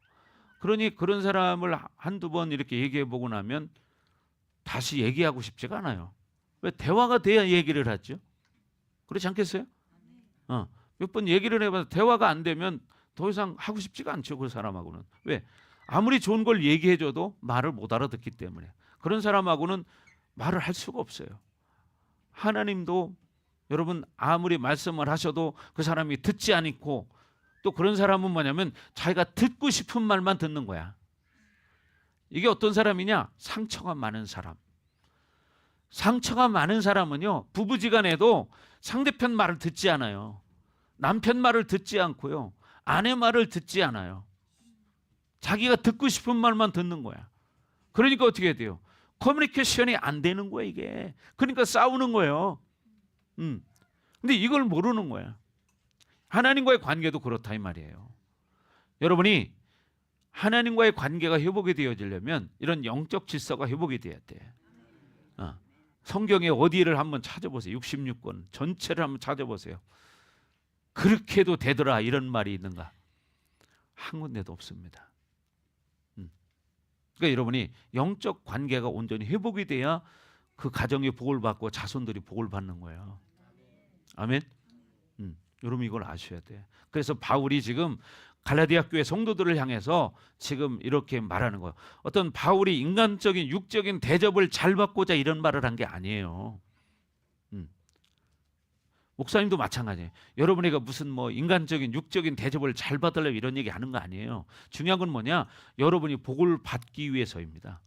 그러니 그런 사람을 한두 번 이렇게 얘기해보고 나면 다시 얘기하고 싶지가 않아요. 왜? 대화가 돼야 얘기를 하죠. 그렇지 않겠어요? 몇 번 얘기를 해봐서 대화가 안 되면 더 이상 하고 싶지가 않죠. 그 사람하고는. 왜? 아무리 좋은 걸 얘기해줘도 말을 못 알아듣기 때문에. 그런 사람하고는 말을 할 수가 없어요. 하나님도 여러분 아무리 말씀을 하셔도 그 사람이 듣지 않고 또 그런 사람은 뭐냐면 자기가 듣고 싶은 말만 듣는 거야. 이게 어떤 사람이냐? 상처가 많은 사람. 상처가 많은 사람은요, 부부지간에도 상대편 말을 듣지 않아요. 남편 말을 듣지 않고요, 아내 말을 듣지 않아요. 자기가 듣고 싶은 말만 듣는 거야. 그러니까 어떻게 해야 돼요? 커뮤니케이션이 안 되는 거야, 이게. 그러니까 싸우는 거예요. 근데 이걸 모르는 거야. 하나님과의 관계도 그렇다 이 말이에요. 여러분이 하나님과의 관계가 회복이 되어지려면 이런 영적 질서가 회복이 돼야 돼. 성경의 어디를 한번 찾아보세요. 66권 전체를 한번 찾아보세요. 그렇게 해도 되더라 이런 말이 있는가? 한 군데도 없습니다. 그러니까 여러분이 영적 관계가 온전히 회복이 돼야 그 가정이 복을 받고 자손들이 복을 받는 거예요. 아멘. 여러분 이걸 아셔야 돼. 그래서 바울이 지금 갈라디아 교회 성도들을 향해서 지금 이렇게 말하는 거예요. 어떤 바울이 인간적인 육적인 대접을 잘 받고자 이런 말을 한 게 아니에요. 목사님도 마찬가지예요. 여러분에게 무슨 뭐 인간적인 육적인 대접을 잘 받으려고 이런 얘기 하는 거 아니에요. 중요한 건 뭐냐? 여러분이 복을 받기 위해서입니다.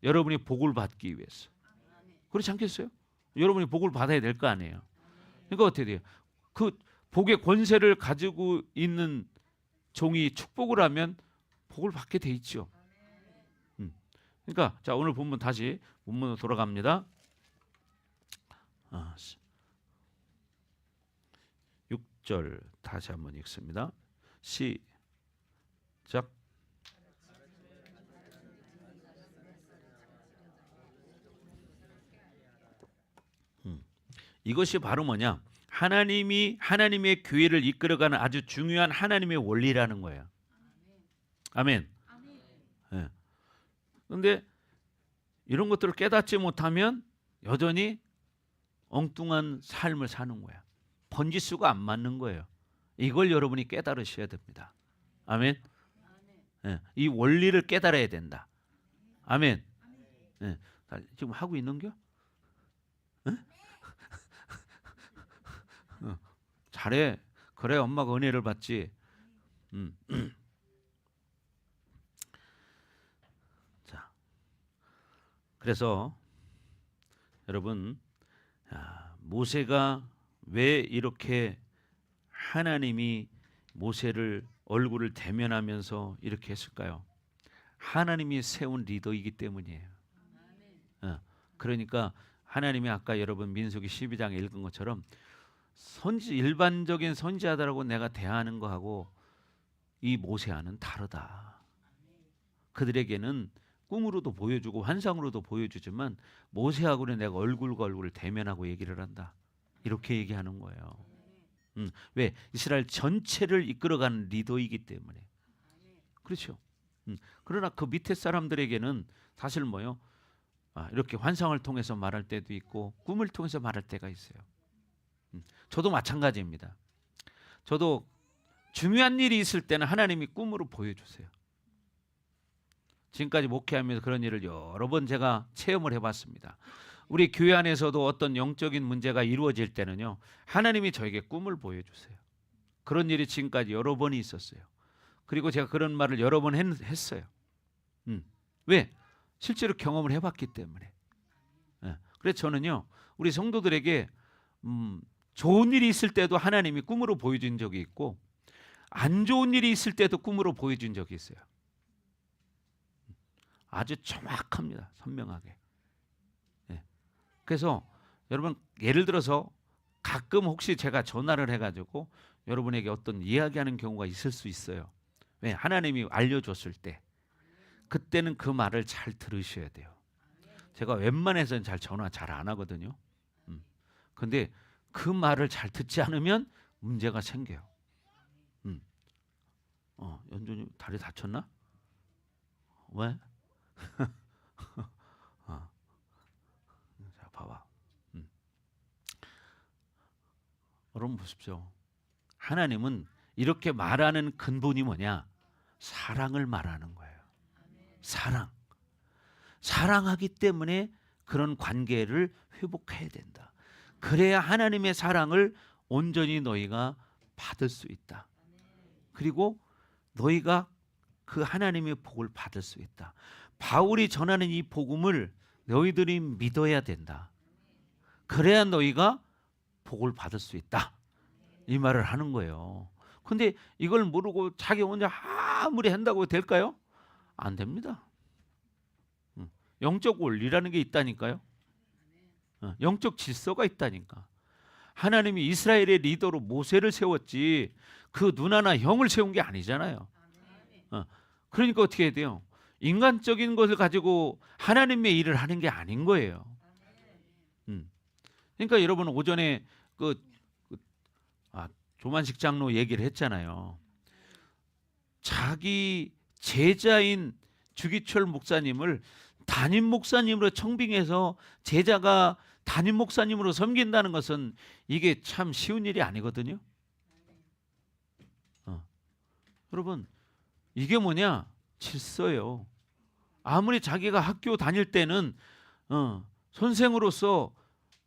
여러분이 복을 받기 위해서. 그렇지 않겠어요? 여러분이 복을 받아야 될 거 아니에요. 그러니까 어떻게 돼요? 그 복의 권세를 가지고 있는 종이 축복을 하면 복을 받게 돼 있죠. 그러니까 자, 오늘 본문 다시 본문으로 돌아갑니다. 6절 다시 한번 읽습니다. 시작. 이것이 바로 뭐냐? 하나님의 교회를 이끌어가는 아주 중요한 하나님의 원리라는 거예요. 아멘. 예. 그런데 이런 것들을 깨닫지 못하면 여전히 엉뚱한 삶을 사는 거야. 번지수가 안 맞는 거예요. 이걸 여러분이 깨달으셔야 됩니다. 아멘. 예. 이 원리를 깨달아야 된다. 아멘. 예. 지금 하고 있는겨? 예? 잘해. 그래 엄마가 은혜를 받지. 자, 그래서 여러분, 모세가 왜 이렇게 하나님이 모세를 얼굴을 대면하면서 이렇게 했을까요? 하나님이 세운 리더이기 때문이에요. 그러니까 하나님이 아까 여러분 민수기 12장에 읽은 것처럼 일반적인 선지자들하고 내가 대하는 거하고 이 모세와는 다르다. 그들에게는 꿈으로도 보여주고 환상으로도 보여주지만 모세하고는 내가 얼굴과 얼굴을 대면하고 얘기를 한다. 이렇게 얘기하는 거예요. 왜? 이스라엘 전체를 이끌어가는 리더이기 때문에. 그렇죠. 그러나 그 밑에 사람들에게는 사실 뭐요? 이렇게 환상을 통해서 말할 때도 있고 꿈을 통해서 말할 때가 있어요. 저도 마찬가지입니다. 저도 중요한 일이 있을 때는 하나님이 꿈으로 보여주세요. 지금까지 목회하면서 그런 일을 여러 번 제가 체험을 해봤습니다. 우리 교회 안에서도 어떤 영적인 문제가 이루어질 때는요, 하나님이 저에게 꿈을 보여주세요. 그런 일이 지금까지 여러 번이 있었어요. 그리고 제가 그런 말을 여러 번 했어요. 왜? 실제로 경험을 해봤기 때문에. 그래서 저는요, 우리 성도들에게 좋은 일이 있을 때도 하나님이 꿈으로 보여준 적이 있고 안 좋은 일이 있을 때도 꿈으로 보여준 적이 있어요. 아주 정확합니다. 선명하게. 그래서 여러분 예를 들어서 가끔 혹시 제가 전화를 해가지고 여러분에게 어떤 이야기하는 경우가 있을 수 있어요. 왜? 하나님이 알려줬을 때 그때는 그 말을 잘 들으셔야 돼요. 제가 웬만해서는 전화 잘 안 하거든요. 근데 그 말을 잘 듣지 않으면 문제가 생겨요. 연준이 다리 다쳤나? 왜? 자, 봐봐. 여러분 보십시오. 하나님은 이렇게 말하는 근본이 뭐냐? 사랑을 말하는 거예요. 사랑. 사랑하기 때문에 그런 관계를 회복해야 된다. 그래야 하나님의 사랑을 온전히 너희가 받을 수 있다. 그리고 너희가 그 하나님의 복을 받을 수 있다. 바울이 전하는 이 복음을 너희들이 믿어야 된다. 그래야 너희가 복을 받을 수 있다. 이 말을 하는 거예요. 근데 이걸 모르고 자기 혼자 아무리 한다고 될까요? 안 됩니다. 영적 원리라는 게 있다니까요. 영적 질서가 있다니까. 하나님이 이스라엘의 리더로 모세를 세웠지 그 누나나 형을 세운 게 아니잖아요. 그러니까 어떻게 해야 돼요? 인간적인 것을 가지고 하나님의 일을 하는 게 아닌 거예요. 그러니까 여러분 오전에 조만식 장로 얘기를 했잖아요. 자기 제자인 주기철 목사님을 담임 목사님으로 청빙해서 제자가 담임 목사님으로 섬긴다는 것은 이게 참 쉬운 일이 아니거든요. 여러분 이게 뭐냐? 질서예요. 아무리 자기가 학교 다닐 때는 선생으로서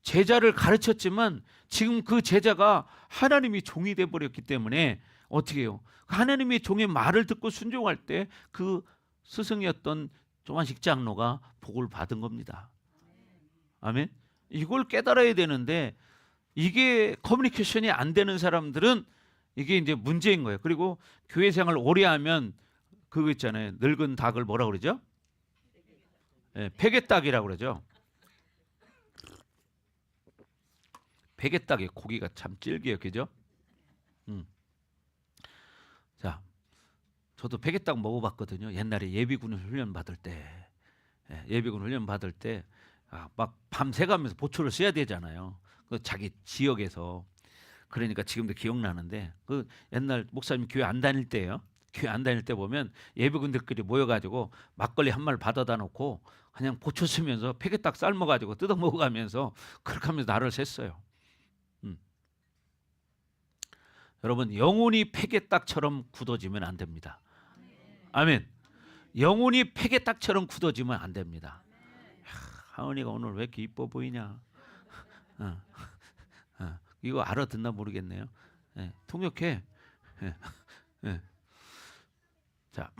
제자를 가르쳤지만 지금 그 제자가 하나님이 종이 돼버렸기 때문에 어떻게 해요? 하나님의 종의 말을 듣고 순종할 때 그 스승이었던 조만식 장로가 복을 받은 겁니다. 아멘. 이걸 깨달아야 되는데 이게 커뮤니케이션이 안 되는 사람들은 이게 이제 문제인 거예요. 그리고 교회 생활 오래 하면 그거 있잖아요. 늙은 닭을 뭐라 그러죠? 폐개닭이라고 그러죠. 폐개닭의 고기가 참 질겨요, 그죠? 자, 저도 폐개닭 먹어봤거든요. 옛날에 예비군 훈련 받을 때, 예비군 훈련 받을 때 막 밤새가면서 보초를 써야 되잖아요. 그 자기 지역에서. 그러니까 지금도 기억나는데 그 옛날 목사님 교회 안 다닐 때요. 교회 안 다닐 때 보면 예비군들끼리 모여가지고 막걸리 한 말 받아다 놓고 그냥 보초 쓰면서 폐개닭 삶아가지고 뜯어 먹어가면서 그렇게 하면서 날을 샜어요. 여러분 영혼이 폐개닭처럼 굳어지면 안 됩니다. 아멘. 영혼이 폐개닭처럼 굳어지면 안 됩니다. 하은이가 오늘 왜 이렇게 이뻐 보이냐? 이거 알아듣나 모르겠네요. 통역해. 자,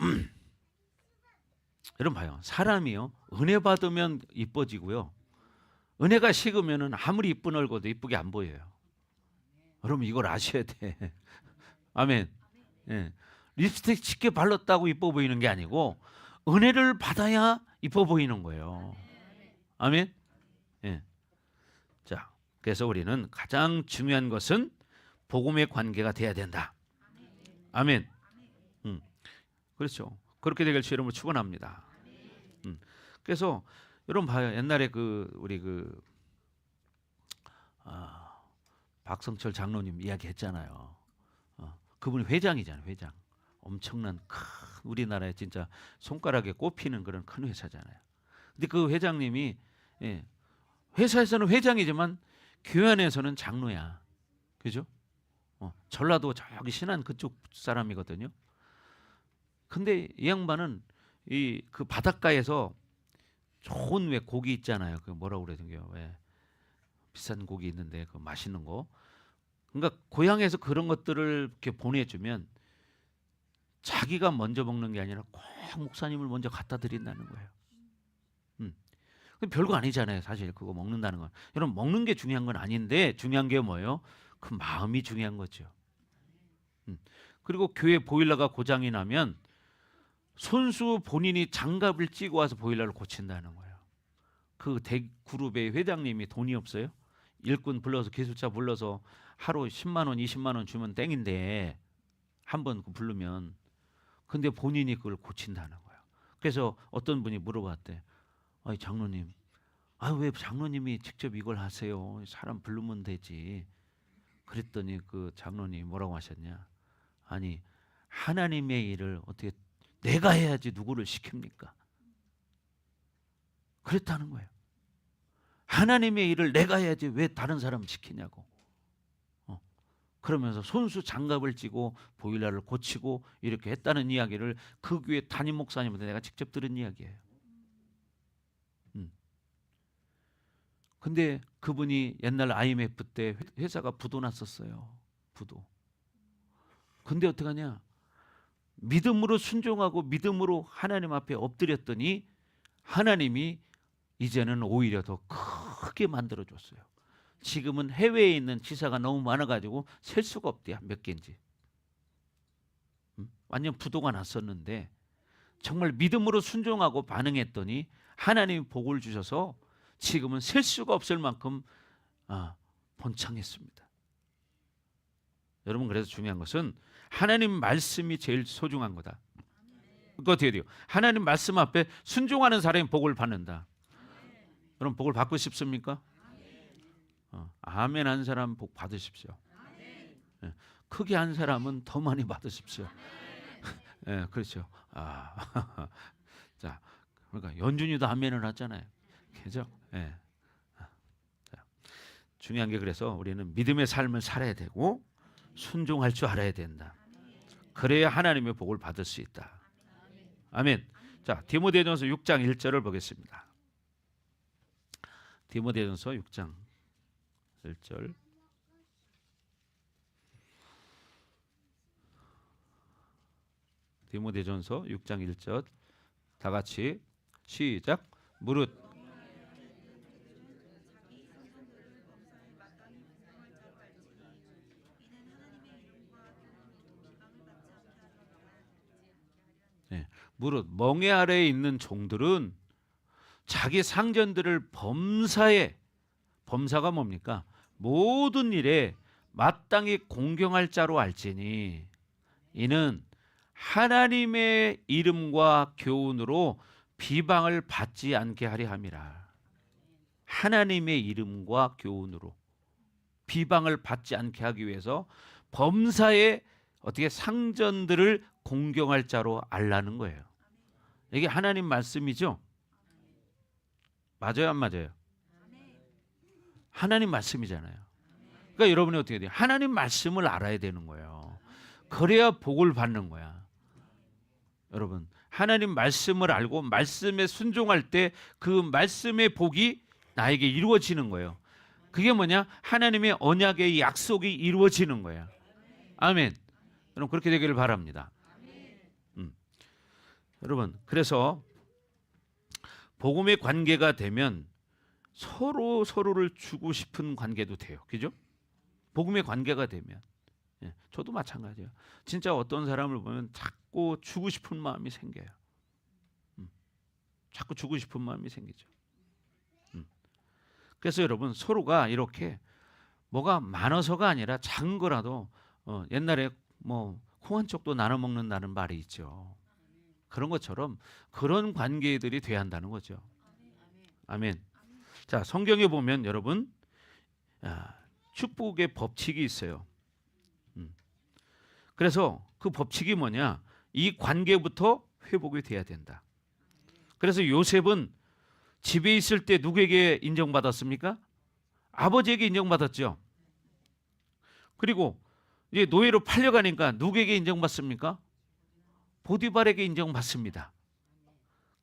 여러분 봐요. 사람이요 은혜 받으면 이뻐지고요. 은혜가 식으면은 아무리 이쁜 얼굴도 이쁘게 안 보여요. 여러분 이걸 아셔야 돼. 아멘. 립스틱 짙게 발랐다고 이뻐 보이는 게 아니고 은혜를 받아야 이뻐 보이는 거예요. 아멘. 자, 그래서 우리는 가장 중요한 것은 복음의 관계가 돼야 된다. 아멘. 그렇죠. 그렇게 되길 주님으로 축원합니다. 그래서 여러분 봐요. 옛날에 우리 박성철 장로님 이야기했잖아요. 그분이 회장이잖아요. 회장. 엄청난 큰 우리나라에 진짜 손가락에 꼽히는 그런 큰 회사잖아요. 근데 그 회장님이 회사에서는 회장이지만 교회 안에서는 장로야. 그죠? 전라도 저기 신안 그쪽 사람이거든요. 근데 이 양반은 그 바닷가에서 좋은 왜 고기 있잖아요. 그 뭐라고 그래야 되나요? 왜 비싼 고기 있는데 그 맛있는 거. 그러니까 고향에서 그런 것들을 이렇게 보내주면 자기가 먼저 먹는 게 아니라 꼭 목사님을 먼저 갖다 드린다는 거예요. 별거 아니잖아요. 사실 그거 먹는다는 건. 여러분 먹는 게 중요한 건 아닌데 중요한 게 뭐예요? 그 마음이 중요한 거죠. 그리고 교회 보일러가 고장이 나면 손수 본인이 장갑을 찌고 와서 보일러를 고친다는 거예요. 그 대그룹의 회장님이 돈이 없어요. 일꾼 불러서 기술자 불러서 하루 10만 원, 20만 원 주면 땡인데 한 번 부르면 근데 본인이 그걸 고친다는 거예요. 그래서 어떤 분이 물어봤대. 아니 장로님, 왜 장로님이 직접 이걸 하세요? 사람 부르면 되지. 그랬더니 그 장로님 뭐라고 하셨냐? 아니 하나님의 일을 어떻게 내가 해야지 누구를 시킵니까? 그랬다는 거예요. 하나님의 일을 내가 해야지 왜 다른 사람 시키냐고. 그러면서 손수 장갑을 찌고 보일러를 고치고 이렇게 했다는 이야기를 그 교회 담임 목사님한테 내가 직접 들은 이야기예요. 근데 그분이 옛날 IMF 때 회사가 부도 났었어요. 부도. 근데 어떡하냐? 믿음으로 순종하고 믿음으로 하나님 앞에 엎드렸더니 하나님이 이제는 오히려 더 크게 만들어줬어요. 지금은 해외에 있는 지사가 너무 많아가지고 셀 수가 없대요. 몇 개인지. 완전 부도가 났었는데 정말 믿음으로 순종하고 반응했더니 하나님이 복을 주셔서 지금은 셀 수가 없을 만큼 번창했습니다. 여러분, 그래서 중요한 것은 하나님 말씀이 제일 소중한 거다. 그거 어떻게 돼요? 하나님 말씀 앞에 순종하는 사람이 복을 받는다. 여러분, 복을 받고 싶습니까? 아멘 한 사람 복 받으십시오. 크게 한 사람은 더 많이 받으십시오. 그렇죠. 자, 그러니까 연준이도 아멘을 하잖아요. 그죠? 자, 중요한 게 그래서 우리는 믿음의 삶을 살아야 되고 순종할 줄 알아야 된다. 그래야 하나님의 복을 받을 수 있다. 아멘. 자, 디모데전서 6장 1절을 보겠습니다. 디모데전서 6장 1절. 디모데전서 6장 1절. 다 같이 시작. 무릇 무릇 멍에 아래에 있는 종들은 자기 상전들을 범사가 뭡니까? 모든 일에 마땅히 공경할 자로 알지니 이는 하나님의 이름과 교훈으로 비방을 받지 않게 하려 함이라. 하나님의 이름과 교훈으로 비방을 받지 않게 하기 위해서 범사에 어떻게 상전들을 공경할 자로 알라는 거예요. 이게 하나님 말씀이죠? 맞아요, 안 맞아요? 하나님 말씀이잖아요. 그러니까 여러분이 어떻게 돼요? 하나님 말씀을 알아야 되는 거예요. 그래야 복을 받는 거야. 여러분, 하나님 말씀을 알고 말씀에 순종할 때 그 말씀의 복이 나에게 이루어지는 거예요. 그게 뭐냐? 하나님의 언약의 약속이 이루어지는 거야. 아멘. 여러분, 그렇게 되기를 바랍니다. 여러분, 그래서 복음의 관계가 되면 서로를 주고 싶은 관계도 돼요. 그죠? 복음의 관계가 되면. 저도 마찬가지예요. 진짜 어떤 사람을 보면 자꾸 주고 싶은 마음이 생겨요. 자꾸 주고 싶은 마음이 생기죠. 그래서 여러분, 서로가 이렇게 뭐가 많아서가 아니라 작은 거라도 옛날에 뭐 콩 한 쪽도 나눠 먹는다는 말이 있죠. 그런 것처럼 그런 관계들이 돼야 한다는 거죠. 아멘. 자, 성경에 보면 여러분 축복의 법칙이 있어요. 그래서 그 법칙이 뭐냐? 이 관계부터 회복이 돼야 된다. 그래서 요셉은 집에 있을 때 누구에게 인정받았습니까? 아버지에게 인정받았죠. 그리고 이제 노예로 팔려가니까 누구에게 인정받습니까? 보디발에게 인정받습니다.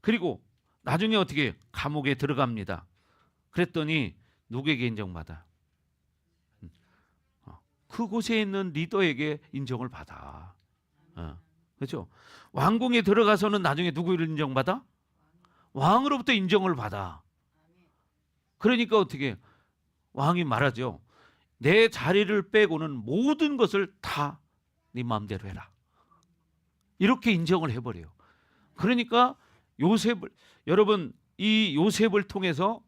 그리고 나중에 어떻게 감옥에 들어갑니다. 그랬더니 누구에게 인정받아? 그곳에 있는 리더에게 인정을 받아. 그렇죠? 왕궁에 들어가서는 나중에 누구를 인정받아? 왕으로부터 인정을 받아. 그러니까 어떻게 왕이 말하죠. 내 자리를 빼고는 모든 것을 다 네 마음대로 해라. 이렇게 인정을 해버려요. 그러니까 여러분, 이 요셉을 통해서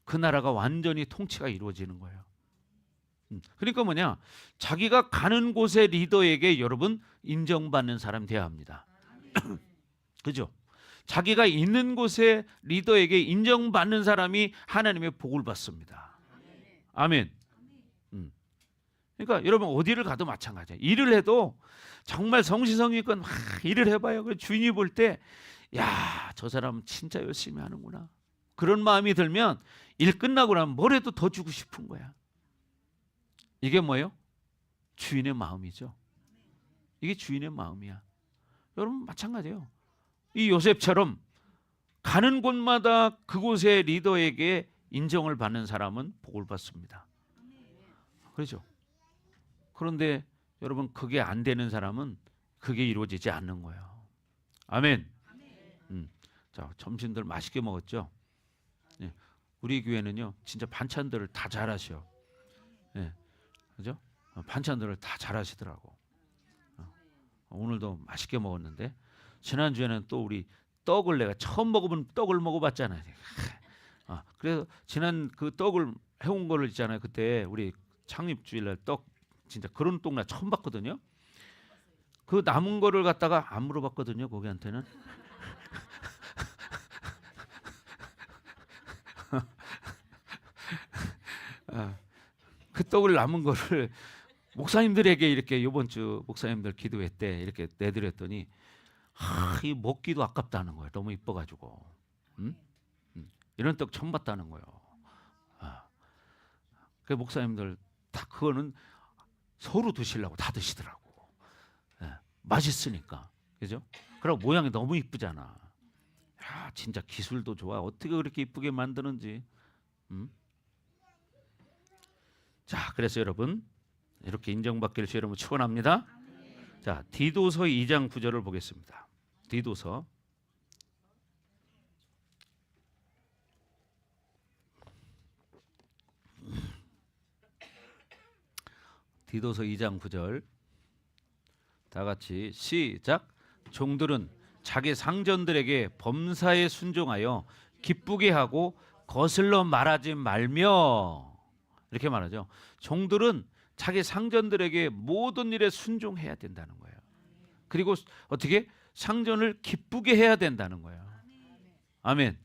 그 나라가 완전히 통치가 이루어지는 거예요. 그러니까 뭐냐? 자기가 가는 곳의 리더에게 여러분 인정받는 사람 돼야 합니다. 그죠? 자기가 있는 곳의 리더에게 인정받는 사람이 하나님의 복을 받습니다. 아멘. 그러니까 여러분, 어디를 가도 마찬가지예요. 일을 해도 정말 성시성의껏 막 일을 해봐요. 그 주인이 볼 때, 야, 저 사람 진짜 열심히 하는구나. 그런 마음이 들면 일 끝나고 나면 뭘 해도 더 주고 싶은 거야. 이게 뭐예요? 주인의 마음이죠. 이게 주인의 마음이야. 여러분, 마찬가지예요. 이 요셉처럼 가는 곳마다 그곳의 리더에게 인정을 받는 사람은 복을 받습니다. 그렇죠? 그런데 여러분, 그게 안 되는 사람은 그게 이루어지지 않는 거예요. 아멘. 자, 점심들 맛있게 먹었죠? 예. 우리 교회는요, 진짜 반찬들을 다 잘하셔. 예. 그죠? 반찬들을 다 잘하시더라고. 오늘도 맛있게 먹었는데, 지난주에는 또 우리 떡을 내가 처음 먹어본 떡을 먹어봤잖아요. 그래서 지난 그 떡을 해온 거를 있잖아요. 그때 우리 창립주일날 떡 진짜 그런 떡 나 처음 봤거든요. 그 남은 거를 갖다가 안 물어봤거든요. 거기한테는. 그 떡을 남은 거를 목사님들에게 이렇게 이번 주 목사님들 기도회 때 이렇게 내드렸더니 이 먹기도 아깝다는 거예요. 너무 이뻐가지고. 이런 떡 처음 봤다는 거예요. 그 목사님들 다 그거는 서로 드시려고 다 드시더라고. 맛있으니까. 그죠? 그리고 모양이 너무 이쁘잖아. 야, 진짜 기술도 좋아. 어떻게 그렇게 이쁘게 만드는지. 자, 그래서 여러분 이렇게 인정받기를 주 여러분 축원합니다. 자, 디도서 2장 9절을 보겠습니다. 디도서 2장 9절 다 같이 시작. 종들은 자기 상전들에게 범사에 순종하여 기쁘게 하고 거슬러 말하지 말며, 이렇게 말하죠. 종들은 자기 상전들에게 모든 일에 순종해야 된다는 거예요. 그리고 어떻게 상전을 기쁘게 해야 된다는 거예요. 아멘.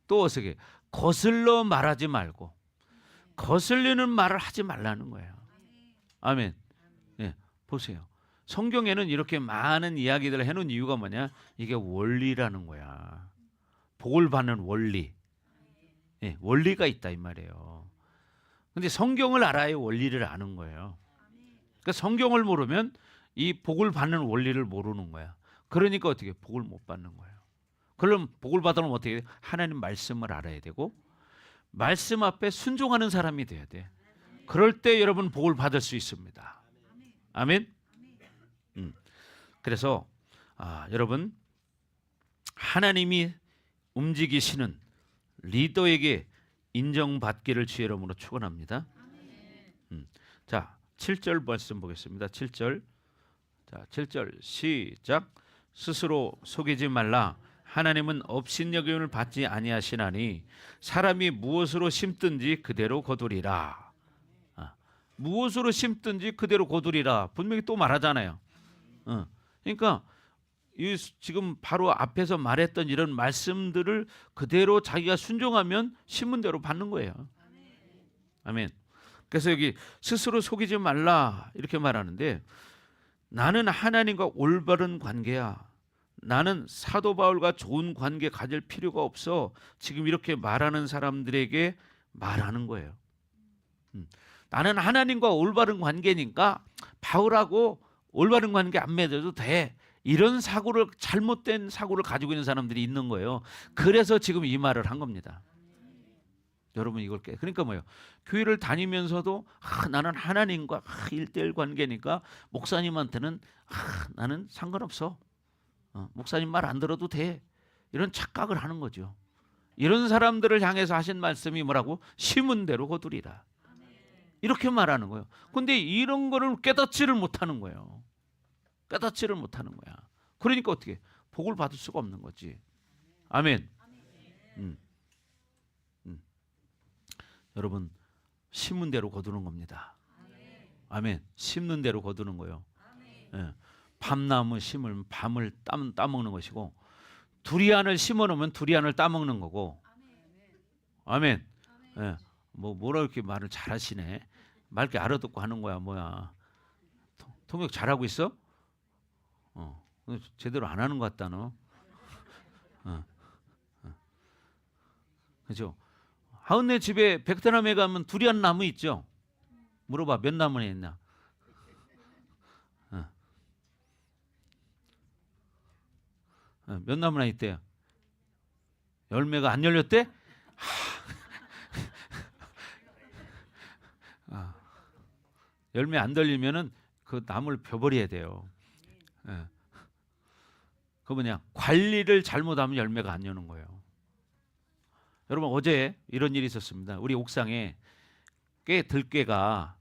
또 어떻게 거슬러 말하지 말고, 거슬리는 말을 하지 말라는 거예요. 아멘. 예, 보세요. 성경에는 이렇게 많은 이야기들을 해놓은 이유가 뭐냐? 이게 원리라는 거야. 복을 받는 원리. 예, 원리가 있다 이 말이에요. 근데 성경을 알아야 원리를 아는 거예요. 그러니까 성경을 모르면 이 복을 받는 원리를 모르는 거야. 그러니까 어떻게 복을 못 받는 거예요. 그럼 복을 받으려면 어떻게 해요? 하나님 말씀을 알아야 되고 말씀 앞에 순종하는 사람이 돼야 돼. 그럴 때 여러분 복을 받을 수 있습니다. 아멘. 그래서 여러분 하나님이 움직이시는 리더에게 인정받기를 주의 이름으로 축원합니다. 자, 7절 말씀 보겠습니다. 7절. 자, 7절 시작. 스스로 속이지 말라. 하나님은 업신여김을 받지 아니하시나니 사람이 무엇으로 심든지 그대로 거두리라. 무엇으로 심든지 그대로 거두리라. 분명히 또 말하잖아요. 그러니까 지금 바로 앞에서 말했던 이런 말씀들을 그대로 자기가 순종하면 심은 대로 받는 거예요. 아멘. 그래서 여기 스스로 속이지 말라 이렇게 말하는데, 나는 하나님과 올바른 관계야. 나는 사도 바울과 좋은 관계 가질 필요가 없어. 지금 이렇게 말하는 사람들에게 말하는 거예요. 나는 하나님과 올바른 관계니까 바울하고 올바른 관계 안 맺어도 돼. 이런 사고를, 잘못된 사고를 가지고 있는 사람들이 있는 거예요. 그래서 지금 이 말을 한 겁니다. 여러분 이걸 그러니까 뭐예요? 교회를 다니면서도 나는 하나님과 1대1 관계니까 목사님한테는 나는 상관없어. 목사님 말 안 들어도 돼. 이런 착각을 하는 거죠. 이런 사람들을 향해서 하신 말씀이 뭐라고? 심은 대로 거두리라. 이렇게 말하는 거예요. 근데 이런 거를 깨닫지를 못하는 거예요. 깨닫지를 못하는 거야. 그러니까 어떻게? 복을 받을 수가 없는 거지. 아멘. 여러분 심은 대로 거두는 겁니다. 아멘. 심는 대로 거두는 거예요. 예. 밤나무 심으면 밤을 따먹는 것이고, 두리안을 심어놓으면 두리안을 따먹는 거고. 아멘. 예. 뭐라 이렇게 말을 잘하시네. 맑게 알아듣고 하는 거야 뭐야. 통역 잘하고 있어? 제대로 안 하는 것 같다 너. 그죠? 하은네 집에 베트남에 가면 두리안 나무 있죠? 물어봐 몇 나무나 있나? 몇 나무나 있대요? 열매가 안 열렸대? 열매 안 들리면은 그 나무를 벼버려야 돼요. 예. 그 뭐냐, 관리를 잘못하면 열매가 안 여는 거예요. 여러분, 어제 이런 일이 있었습니다. 우리 옥상에 들깨가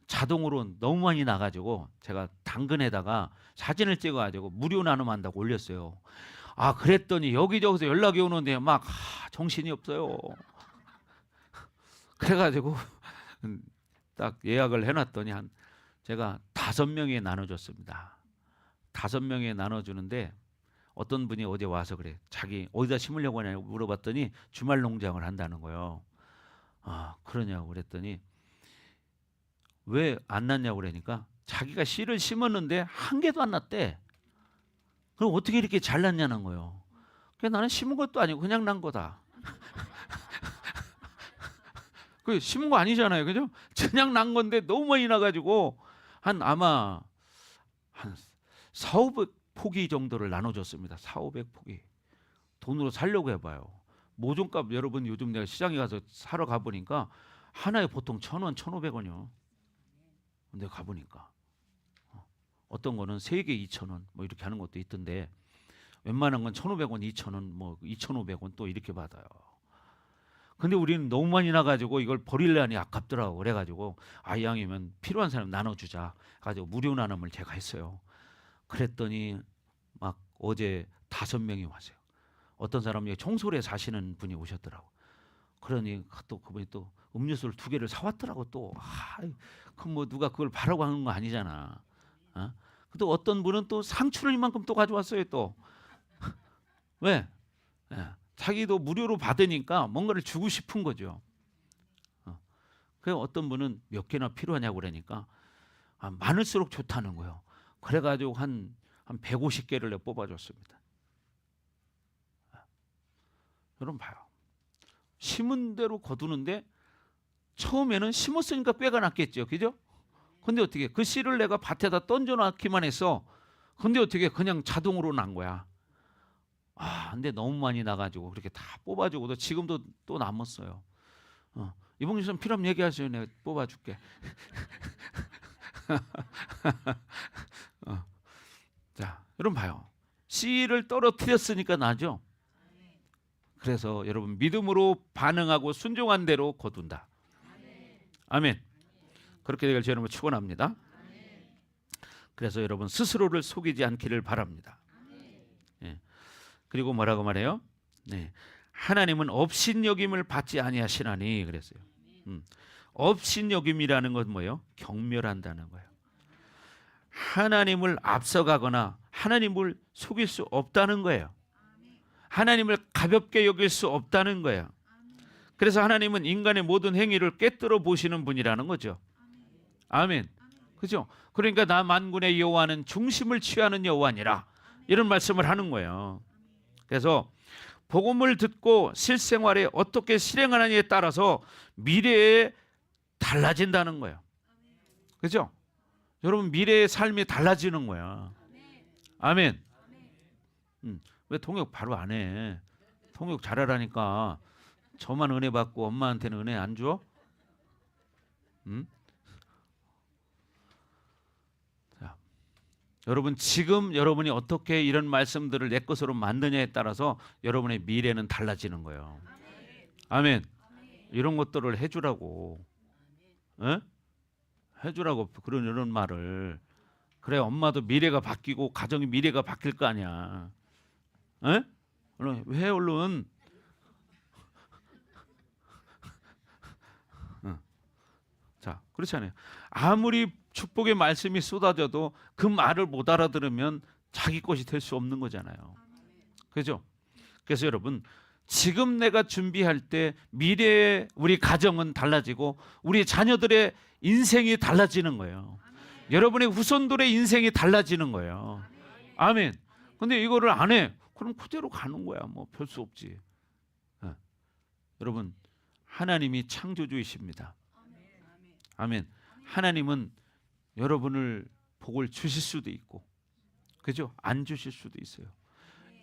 자동으로 너무 많이 나가지고 제가 당근에다가 사진을 찍어가지고 무료 나눔한다고 올렸어요. 아, 그랬더니 여기저기서 연락이 오는데 막 정신이 없어요. 그래가지고 딱 예약을 해놨더니 제가 5명에 나눠줬습니다. 5명에 나눠주는데 어떤 분이 어제 와서 그래, 자기 어디다 심으려고 하냐고 물어봤더니 주말 농장을 한다는 거예요. 아, 그러냐고 그랬더니 왜 안 났냐고 그러니까 자기가 씨를 심었는데 한 개도 안 났대. 그럼 어떻게 이렇게 잘 났냐는 거예요. 그래서 나는 심은 것도 아니고 그냥 난 거다. 그 심은 거 아니잖아요, 그죠? 그냥 난 건데 너무 많이 나가지고 아마 한 4,500포기 정도를 나눠줬습니다. 4,500포기. 돈으로 살려고 해봐요. 모종값 여러분 요즘 내가 시장에 가서 사러 가보니까 하나에 보통 1,000원, 1,500원이요. 근데 가보니까 어떤 거는 3개 2,000원 뭐 이렇게 하는 것도 있던데 웬만한 건 1,500원, 2,000원, 뭐 2,500원 또 이렇게 받아요. 근데 우리는 너무 많이 나가지고 이걸 버릴려니 아깝더라고. 그래가지고 이왕이면 필요한 사람 나눠주자 가지고 무료 나눔을 제가 했어요. 그랬더니 막 어제 5명이 왔어요. 어떤 사람이 청솔에 사시는 분이 오셨더라고. 그러니 또 그분이 또 음료수를 2개를 사왔더라고. 또 그럼 뭐 누가 그걸 바라고 하는 거 아니잖아. 또 어떤 분은 또 상추를 이만큼 또 가져왔어요. 또 왜? 자기도 무료로 받으니까 뭔가를 주고 싶은 거죠. 그래서 어떤 분은 몇 개나 필요하냐고 그러니까 많을수록 좋다는 거예요. 그래가지고 한 150개를 내가 뽑아줬습니다. 여러분 봐요. 심은 대로 거두는데 처음에는 심었으니까 꾀가 났겠죠. 그죠? 근데 어떻게 그 씨를 내가 밭에다 던져놓기만 했어. 근데 어떻게 그냥 자동으로 난 거야. 근데 너무 많이 나가지고 그렇게 다 뽑아주고도 지금도 또 남았어요. 이봉규 씨 필요하면 얘기하세요. 내가 뽑아줄게. 자, 여러분 봐요. 씨를 떨어뜨렸으니까 나죠. 그래서 여러분 믿음으로 반응하고 순종한 대로 거둔다. 아멘. 그렇게 되길 제 이름으로 축원합니다. 그래서 여러분 스스로를 속이지 않기를 바랍니다. 예. 그리고 뭐라고 말해요? 네. 하나님은 업신여김을 받지 아니하시나니 그랬어요. 업신여김이라는 건 뭐예요? 경멸한다는 거예요. 하나님을 앞서가거나 하나님을 속일 수 없다는 거예요. 하나님을 가볍게 여길 수 없다는 거예요. 그래서 하나님은 인간의 모든 행위를 꿰뚫어 보시는 분이라는 거죠. 아멘. 그죠? 그러니까 나 만군의 여호와는 중심을 취하는 여호와니라 이런 말씀을 하는 거예요. 그래서 복음을 듣고 실생활에 어떻게 실행하느냐에 따라서 미래에 달라진다는 거예요. 그죠? 여러분 미래의 삶이 달라지는 거야. 아멘. 왜 통역 바로 안 해? 통역 잘하라니까. 저만 은혜 받고 엄마한테는 은혜 안 줘? 자, 여러분 지금 여러분이 어떻게 이런 말씀들을 내 것으로 만드냐에 따라서 여러분의 미래는 달라지는 거예요. 아멘. 이런 것들을 해주라고. 해주라고 이런 말을. 그래 엄마도 미래가 바뀌고 가정의 미래가 바뀔 거 아니야. 왜 얼른 자, 그렇지 않아요. 아무리 축복의 말씀이 쏟아져도 그 말을 못 알아들으면 자기 것이 될 수 없는 거잖아요. 그죠? 그래서 여러분 지금 내가 준비할 때 미래의 우리 가정은 달라지고 우리 자녀들의 인생이 달라지는 거예요. 여러분의 후손들의 인생이 달라지는 거예요. 아멘. 근데 이거를 안 해. 그럼 그대로 가는 거야. 뭐 별 수 없지. 여러분 하나님이 창조주이십니다. 아멘. 하나님은 여러분을 복을 주실 수도 있고 그죠? 안 주실 수도 있어요.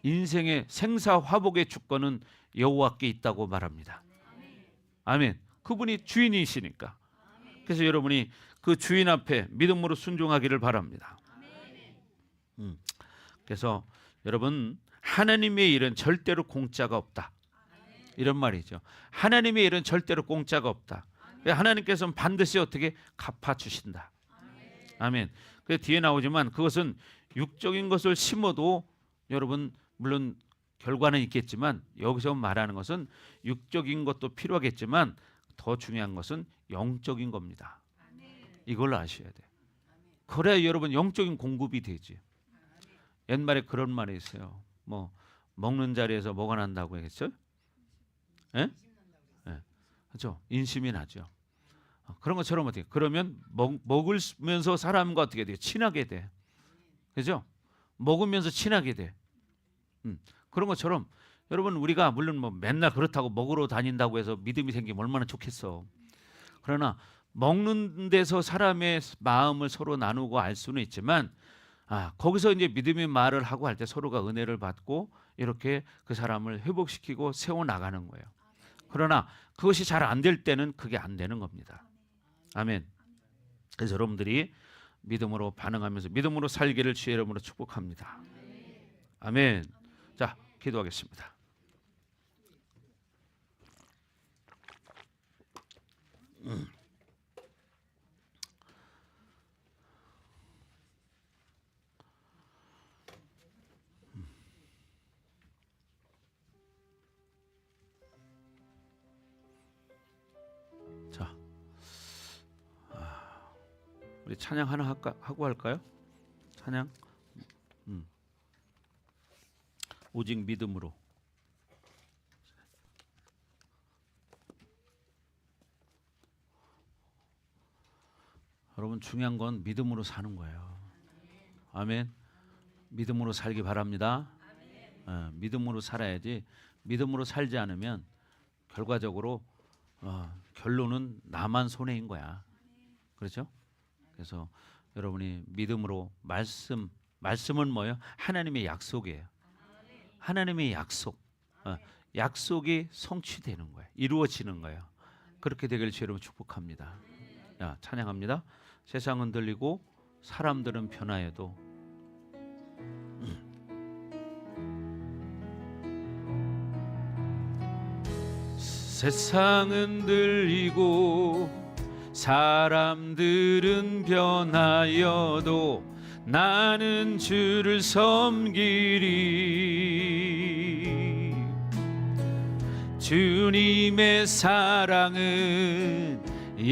인생의 생사화복의 주권은 여호와께 있다고 말합니다. 아멘. 그분이 주인이시니까. 그래서 여러분이 그 주인 앞에 믿음으로 순종하기를 바랍니다. 그래서 여러분, 하나님의 일은 절대로 공짜가 없다, 이런 말이죠. 하나님의 일은 절대로 공짜가 없다. 하나님께서는 반드시 어떻게 갚아주신다. 아멘. 그 뒤에 나오지만 그것은 육적인 것을 심어도 여러분 물론 결과는 있겠지만, 여기서 말하는 것은 육적인 것도 필요하겠지만 더 중요한 것은 영적인 겁니다. 이걸 아셔야 돼. 그래야 여러분 영적인 공급이 되지. 옛말에 그런 말이 있어요. 뭐 먹는 자리에서 뭐가 난다고 했어요? 예? 예. 그렇죠. 인심이 나죠. 그런 것처럼 어떻게? 그러면 먹으면서 사람과 어떻게 돼? 친하게 돼. 그죠? 먹으면서 친하게 돼. 그런 것처럼 여러분, 우리가 물론 뭐 맨날 그렇다고 먹으러 다닌다고 해서 믿음이 생기면 얼마나 좋겠어. 그러나 먹는 데서 사람의 마음을 서로 나누고 알 수는 있지만, 거기서 이제 믿음의 말을 하고 할 때 서로가 은혜를 받고 이렇게 그 사람을 회복시키고 세워 나가는 거예요. 그러나 그것이 잘 안 될 때는 그게 안 되는 겁니다. 아멘. 그래서 여러분들이 믿음으로 반응하면서 믿음으로 살기를 주의 이름으로 축복합니다. 아멘. 자, 기도하겠습니다. 자, 우리 찬양 하나 하고 할까요? 찬양. 오직 믿음으로. 여러분, 중요한 건 믿음으로 사는 거예요. 아멘. 믿음으로 살기 바랍니다. 믿음으로 살아야지. 믿음으로 살지 않으면 결과적으로 결론은 나만 손해인 거야. 그렇죠? 그래서 여러분이 믿음으로 말씀은 뭐예요? 하나님의 약속이에요. 하나님의 약속. 약속이 성취되는 거예요. 이루어지는 거예요. 그렇게 되길 주로 축복합니다. 자, 찬양합니다. 세상은 들리고 사람들은 변화해도 세상은 들리고 사람들은 변하여도 나는 주를 섬기리. 주님의 사랑은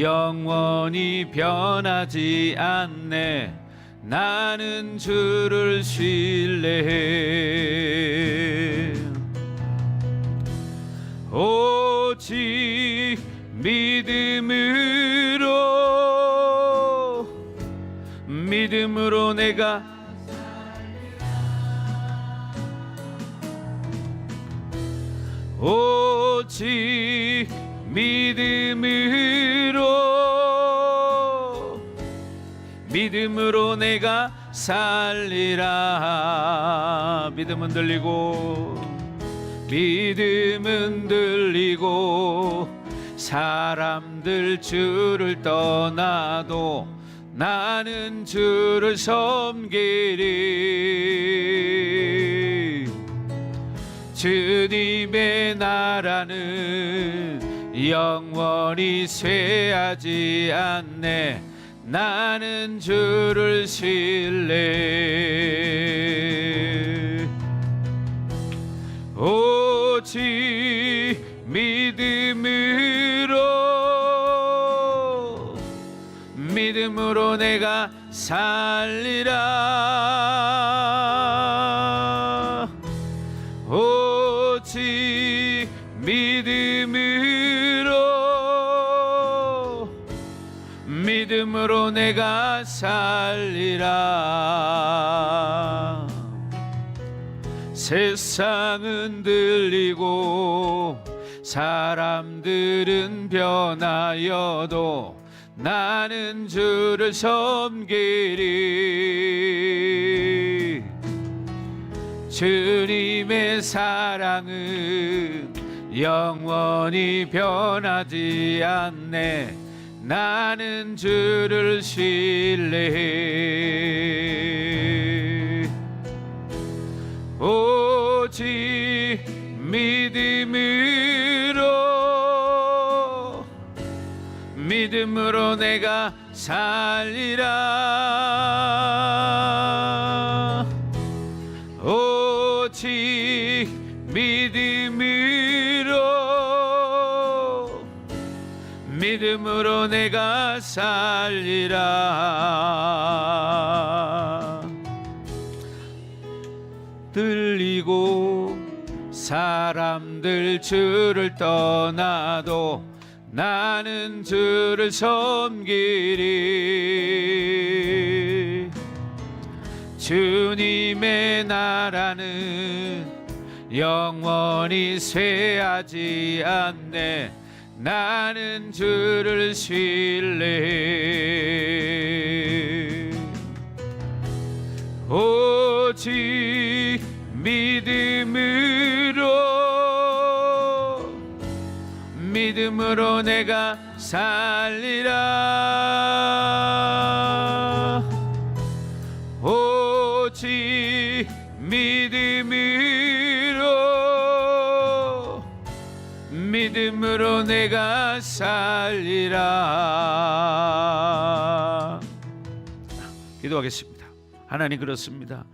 영원히 변하지 않네. 나는 주를 신뢰해. 오직 믿음으로 내가 오직 믿음으로 내가 살리라. 믿음은 들리고 사람들 주를 떠나도 나는 주를 섬기리. 주님의 나라는 영원히 쇠하지 않네. 나는 주를 신뢰. 오직 믿음으로 내가 살리라. 오직 믿음으로 내가 살리라. 세상은 들리고 사람들은 변하여도 나는 주를 섬기리. 주님의 사랑은 영원히 변하지 않네. 나는 주를 신뢰해. 오직 믿음으로 내가 살리라. 오직 믿음으로 내가 살리라. 들리고 사람들 주를 떠나도 나는 주를 섬기리. 주님의 나라는 영원히 쇠하지 않네. 나는 주를 신뢰해. 오직 믿음으로 내가 살리라. 오직 믿음으로 내가 살리라. 기도하겠습니다. 하나님, 그렇습니다.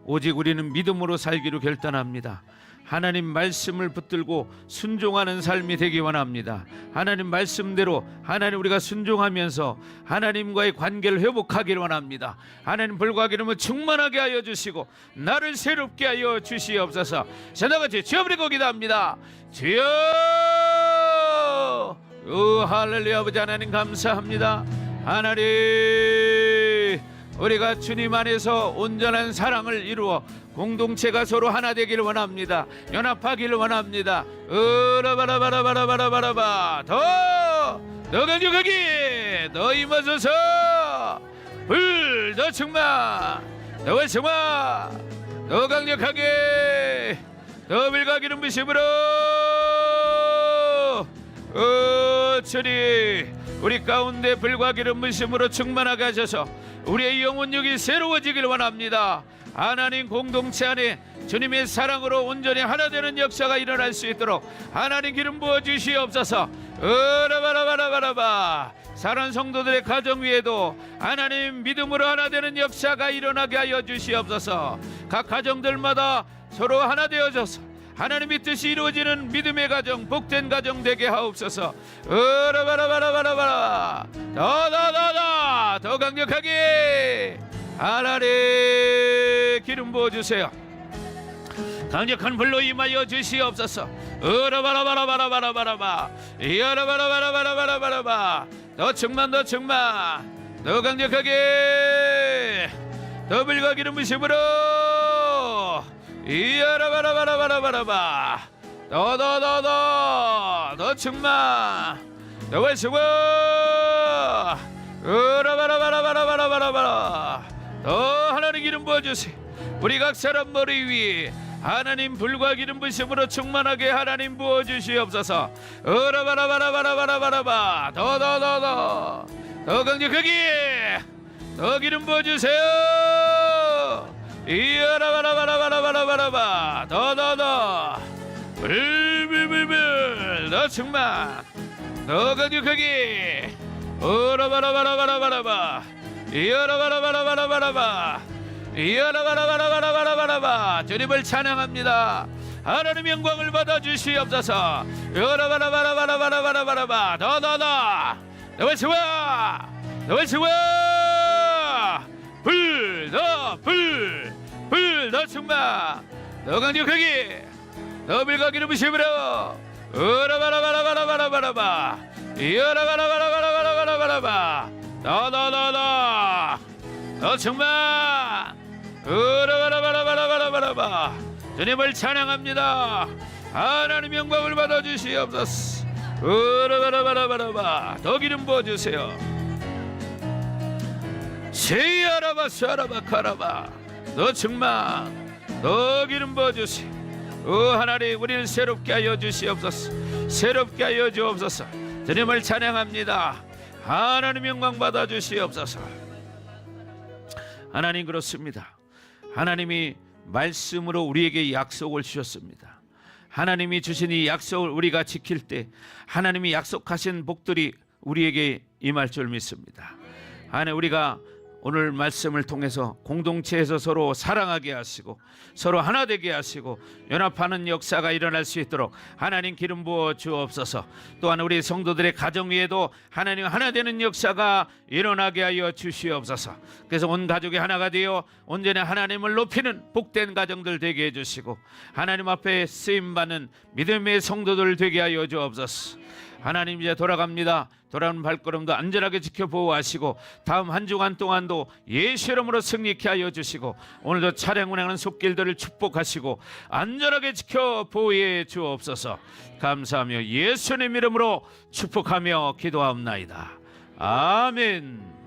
오직 우리는 믿음으로 살기로 결단합니다. 하나님 말씀을 붙들고 순종하는 삶이 되기 원합니다. 하나님 말씀대로 하나님 우리가 순종하면서 하나님과의 관계를 회복하기를 원합니다. 하나님 불과 기름을 충만하게 하여 주시고 나를 새롭게 하여 주시옵소서. 저나같이 주여버리고 기도합니다. 주여, 할렐루야. 아버지 하나님 감사합니다. 하나님, 우리가 주님 안에서 온전한 사랑을 이루어 공동체가 서로 하나 되기를 원합니다. 연합하기를 원합니다. 으라바라바라바라바라바라바. 더 강력하게 더 임하소서. 불 더 충만, 더 충만, 더 강력하게 더 불과 기름 부심으로. 주님, 우리 가운데 불과 기름 부심으로 충만하게 하셔서 우리의 영혼력이 새로워지길 원합니다. 하나님 공동체 안에 주님의 사랑으로 온전히 하나 되는 역사가 일어날 수 있도록 하나님 기름 부어 주시옵소서. 으라바라바라바라바. 사랑하는 성도들의 가정 위에도 하나님 믿음으로 하나 되는 역사가 일어나게 하여 주시옵소서. 각 가정들마다 서로 하나 되어져서 하나님의 뜻이 이루어지는 믿음의 가정, 복된 가정 되게 하옵소서. 으라바라바라바라바라. 더 강력하게 하나님 기름 부어주세요. 강력한 불로 임하여 주시옵소서. 으라바라바라바라바라바라바. 이어라바라바라바라바라바라바. 더 충만, 더 강력하게 더 불과 기름 부심으로. 이어라바라바라바라바라바. 더 충만, 더 월수고. 으라바라바라바라바라바라. 더 하나님 기름 부어주세요. 우리 각 사람 머리 위에 하나님 불과 기름 부심으로 충만하게 하나님 부어주시옵소서. 으라바라바라바라바라바라바. 더 강력하게 더 기름 부어주세요. 이어라바라바라바라바라바. 더 불불불불 더 충만, 더 강력하게. 으라바라바라바라바라바. 이어라바라바라바라바라바. 이어라바라바라바라바라바. 주님을 찬양합니다. 하나님 영광을 받아 주시옵소서. 이어라바라바라바라바라바라바. 더 불 더 충만, 더 강력하게 더 불과 기름 부심으로. 으라바라바라바라바라바라바. 이어라바라바라바라바라바라바. 더 충만. 으라바라바라바라바라바. 주님을 찬양합니다. 하나님 영광을 받아 주시옵소서. 으라바라바라바라바. 더 기름 부어주세요. 세야라바사라바카라바. 더 충만, 더 기름 부어주세요. 하나님 우리를 새롭게 하여 주시옵소서. 새롭게 하여 주옵소서. 주님을 찬양합니다. 하나님 영광 받아 주시옵소서. 하나님, 그렇습니다. 하나님이 말씀으로 우리에게 약속을 주셨습니다. 하나님이 주신 이 약속을 우리가 지킬 때 하나님이 약속하신 복들이 우리에게 임할 줄 믿습니다. 하나님, 우리가 오늘 말씀을 통해서 공동체에서 서로 사랑하게 하시고 서로 하나 되게 하시고 연합하는 역사가 일어날 수 있도록 하나님 기름 부어 주옵소서. 또한 우리 성도들의 가정 위에도 하나님 하나 되는 역사가 일어나게 하여 주시옵소서. 그래서 온 가족이 하나가 되어 온전히 하나님을 높이는 복된 가정들 되게 해주시고 하나님 앞에 쓰임받는 믿음의 성도들 되게 하여 주옵소서. 하나님, 이제 돌아갑니다. 돌아오는 발걸음도 안전하게 지켜 보호하시고 다음 한 주간 동안도 예수 이름으로 승리케 하여 주시고 오늘도 차량 운행하는 손길들을 축복하시고 안전하게 지켜 보호해 주옵소서. 감사하며 예수님 이름으로 축복하며 기도하옵나이다. 아멘.